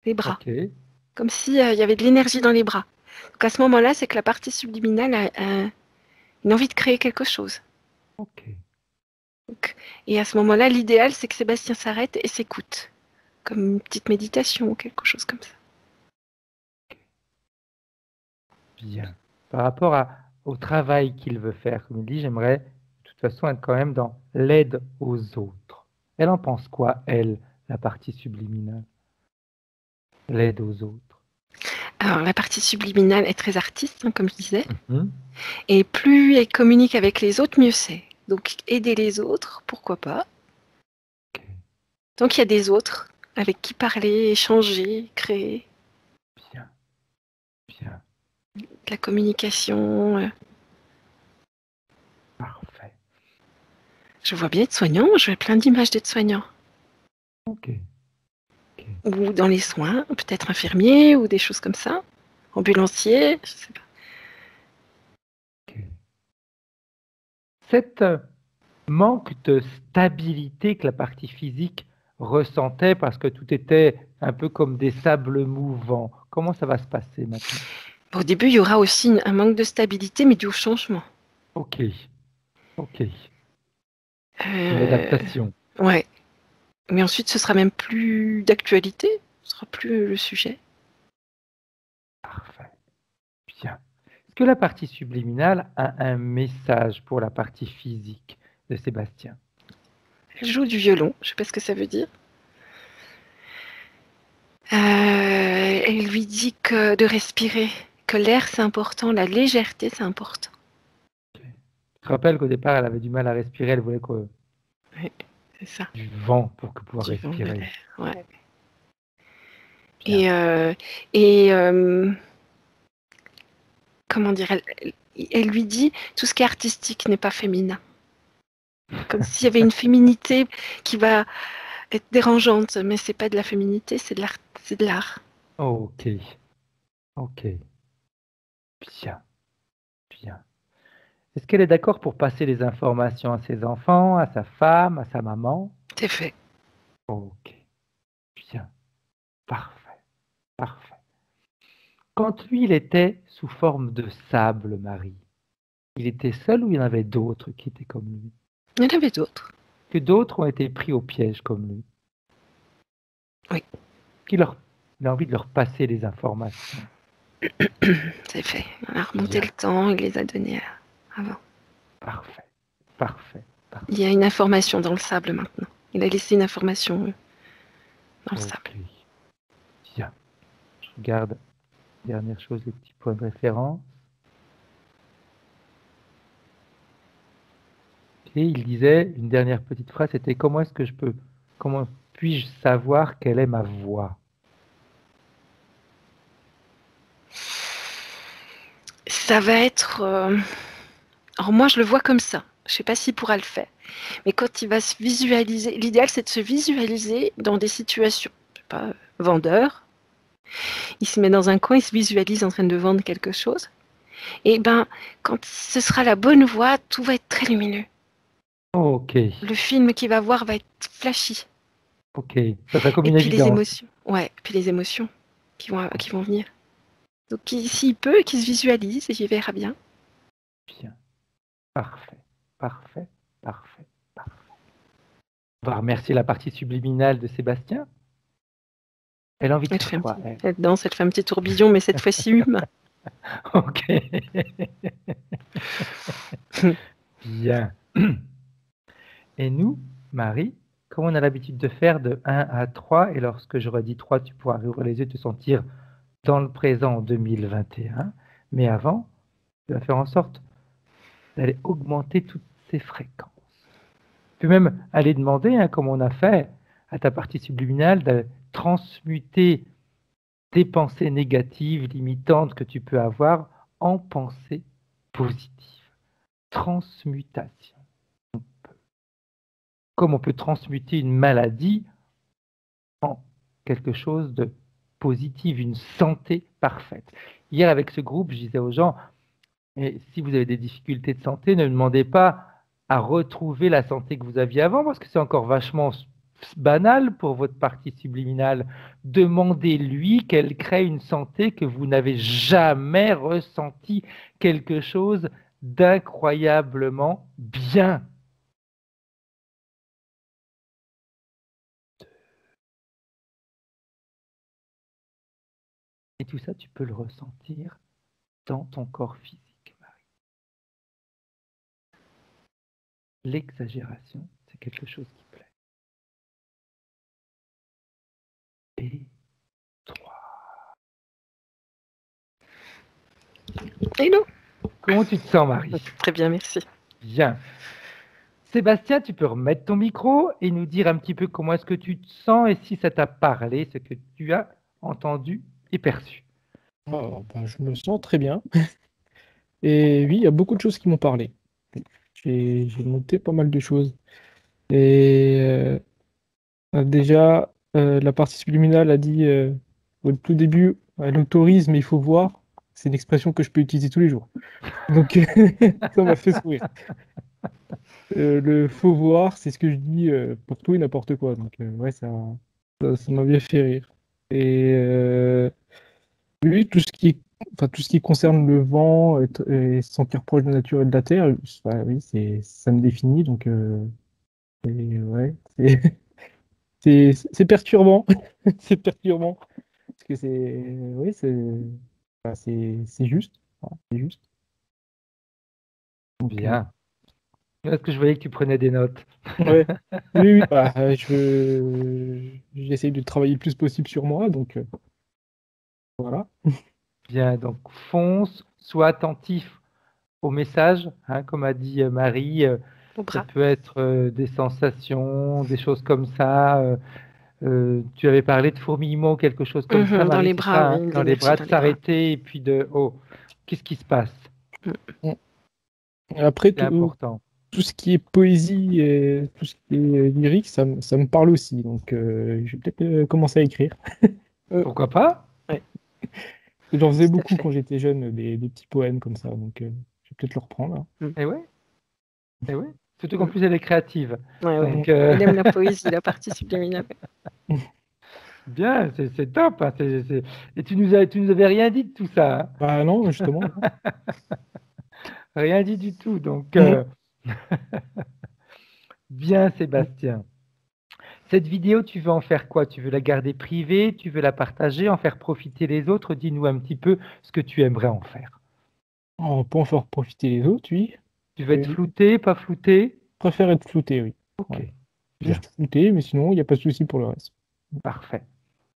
Les bras. ok, Comme si il y avait de l'énergie dans les bras. Donc à ce moment-là, c'est que la partie subliminale a une envie de créer quelque chose. ok. Et à ce moment-là, l'idéal, c'est que Sébastien s'arrête et s'écoute. Comme une petite méditation ou quelque chose comme ça. Bien. Par rapport au travail qu'il veut faire, comme il dit, j'aimerais de toute façon être quand même dans l'aide aux autres. Elle en pense quoi, elle, la partie subliminale? L'aide aux autres. Alors, la partie subliminale est très artiste, hein, comme je disais. Mhm, Et plus elle communique avec les autres, mieux c'est. Donc, aider les autres, pourquoi pas. ok, Tant qu'il y a des autres avec qui parler, échanger, créer, bien, bien, de la communication. parfait. Je vois bien être soignant, je vois plein d'images d'être soignant. Ok, ok, Ou dans les soins, peut-être infirmier ou des choses comme ça. Ambulancier, je sais pas. ok. Cette manque de stabilité que la partie physique ressentait parce que tout était un peu comme des sables mouvants. Comment ça va se passer maintenant? Bon, au début, il y aura aussi un manque de stabilité, mais dû au changement. Ok, ok. Une Euh, adaptation. ouais. Mais ensuite, ce sera même plus d'actualité. Ce sera plus le sujet. Parfait. Bien. Est-ce que la partie subliminale a un message pour la partie physique de Sébastien? Elle joue du violon, je sais pas ce que ça veut dire. Elle lui dit que de respirer, que l'air c'est important, la légèreté c'est important. Je te rappelle qu'au départ, elle avait du mal à respirer, elle voulait Ouais, c'est ça, du vent pour pouvoir du vent, de respirer. l'air. Ouais. Bien. Et comment dire, elle lui dit tout ce qui est artistique n'est pas féminin. Comme s'il y avait une féminité qui va être dérangeante, mais c'est pas de la féminité, c'est de l'art. C'est de l'art. Ok, ok. Bien, bien. Est-ce qu'elle est d'accord pour passer les informations à ses enfants, à sa femme, à sa maman? C'est fait. Ok, bien. Parfait, parfait. Quand lui, il était sous forme de sable, Marie, il était seul ou il y en avait d'autres qui étaient comme lui? Il y en avait d'autres. Que d'autres ont été pris au piège comme lui? Oui, Il a envie de leur passer les informations. c'est fait. On a remonté Bien, le temps, il les a donnés avant. parfait, parfait, Il y parfait. a une information dans le sable maintenant. Il a laissé une information dans le sable. Ok, bien. Je regarde, dernière chose, les petits points de référence. Et il disait, une dernière petite phrase, c'était comment puis-je savoir quelle est ma voix? Ça va être Alors moi, je le vois comme ça. Je sais pas s'il pourra le faire. Mais quand il va se visualiser, l'idéal, c'est de se visualiser dans des situations. Je sais pas, vendeur. Il se met dans un coin, il se visualise en train de vendre quelque chose. Et ben, quand ce sera la bonne voie, tout va être très lumineux. Ok, Le film qu'il va voir va être flashy. ok. Ça sera comme Et une puis les évidence. émotions. Ouais, puis les émotions qui vont venir. Donc s'il peut, qu'il se visualise et il verra bien. Bien. Parfait, parfait, parfait, parfait. On va remercier la partie subliminale de Sébastien. Elle a envie de Elle te faire fait un quoi, petit, elle? elle danse, elle te fait un petit tourbillon, mais cette fois-ci humain. Ok. Bien. Et nous, Marie, comme on a l'habitude de faire de 1 à 3, et lorsque j'aurai dit 3, tu pourras rouvrir les yeux et te sentir dans le présent en 2021. Mais avant, tu vas faire en sorte d'aller augmenter toutes ces fréquences. Tu peux même aller demander, hein, comme on a fait, à ta partie subliminale, de transmuter tes pensées négatives, limitantes que tu peux avoir en pensées positives. Transmutation. Comme on peut transmuter une maladie en quelque chose de positif, une santé parfaite. Hier, avec ce groupe, je disais aux gens, et si vous avez des difficultés de santé, ne demandez pas à retrouver la santé que vous aviez avant, parce que c'est encore vachement banal pour votre partie subliminale. Demandez-lui qu'elle crée une santé que vous n'avez jamais ressenti, quelque chose d'incroyablement bien. Et tout ça, tu peux le ressentir dans ton corps physique, Marie. L'exagération, c'est quelque chose qui plaît. Et 3. Hello. Comment tu te sens, Marie? Très bien, merci. Bien. Sébastien, tu peux remettre ton micro et nous dire un petit peu comment est-ce que tu te sens et si ça t'a parlé, ce que tu as entendu et perçu. Alors, ben, je me sens très bien. Et oui, il y a beaucoup de choses qui m'ont parlé. J'ai noté pas mal de choses. Et déjà, la partie subliminale a dit au tout début, elle autorise, mais il faut voir. C'est une expression que je peux utiliser tous les jours. Donc, ça m'a fait sourire. Le faut voir, c'est ce que je dis pour tout et n'importe quoi. Donc, ouais, ça m'a bien fait rire. Et oui, tout ce qui concerne le vent et se sentir proche de la nature et de la terre, oui, ça me définit. Donc, ouais, c'est perturbant. C'est perturbant. Parce que oui, c'est juste. Voilà, c'est juste. Donc, Bien. Est-ce que je voyais que tu prenais des notes? ouais. Oui, oui, bah, j'essaye de travailler le plus possible sur moi. Donc, voilà. Bien, donc fonce, sois attentif au message, hein, comme a dit Marie, Au ça bras. peut être des sensations, des choses comme ça. Tu avais parlé de fourmillement ou quelque chose comme ça, Dans Marie, les c'est bras, ça, oui, hein, une dans les énergie bras, de dans les bras. s'arrêter et puis de oh, qu'est-ce qui se passe? Et après, C'est important. tout ce qui est poésie et tout ce qui est lyrique, ça me parle aussi. Donc, je vais peut-être commencer à écrire. Pourquoi pas? Ouais, J'en faisais tout à beaucoup fait. quand j'étais jeune, des petits poèmes comme ça. Donc, je vais peut-être le reprendre, hein. Eh ouais, eh ouais. Surtout qu'en Mm. plus elle est créative. Ouais, ouais. Donc Il aime la poésie, la partie subliminale. bien, c'est top, hein, Et tu nous avais rien dit de tout ça, hein. Bah non, justement. Rien dit du tout. Donc Non. bien, Sébastien. Cette vidéo, tu veux en faire quoi? Tu veux la garder privée? Tu veux la partager, en faire profiter les autres? Dis-nous un petit peu ce que tu aimerais en faire. On peut en faire profiter les autres, oui. Tu veux être Je flouté, pas flouté? préfère être flouté, oui. Ok, Voilà. bien, Juste flouté, mais sinon, il n'y a pas de souci pour le reste. parfait.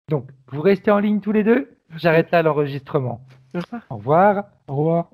Donc, vous restez en ligne tous les deux? J'arrête là l'enregistrement. Au revoir. Au revoir. Au revoir.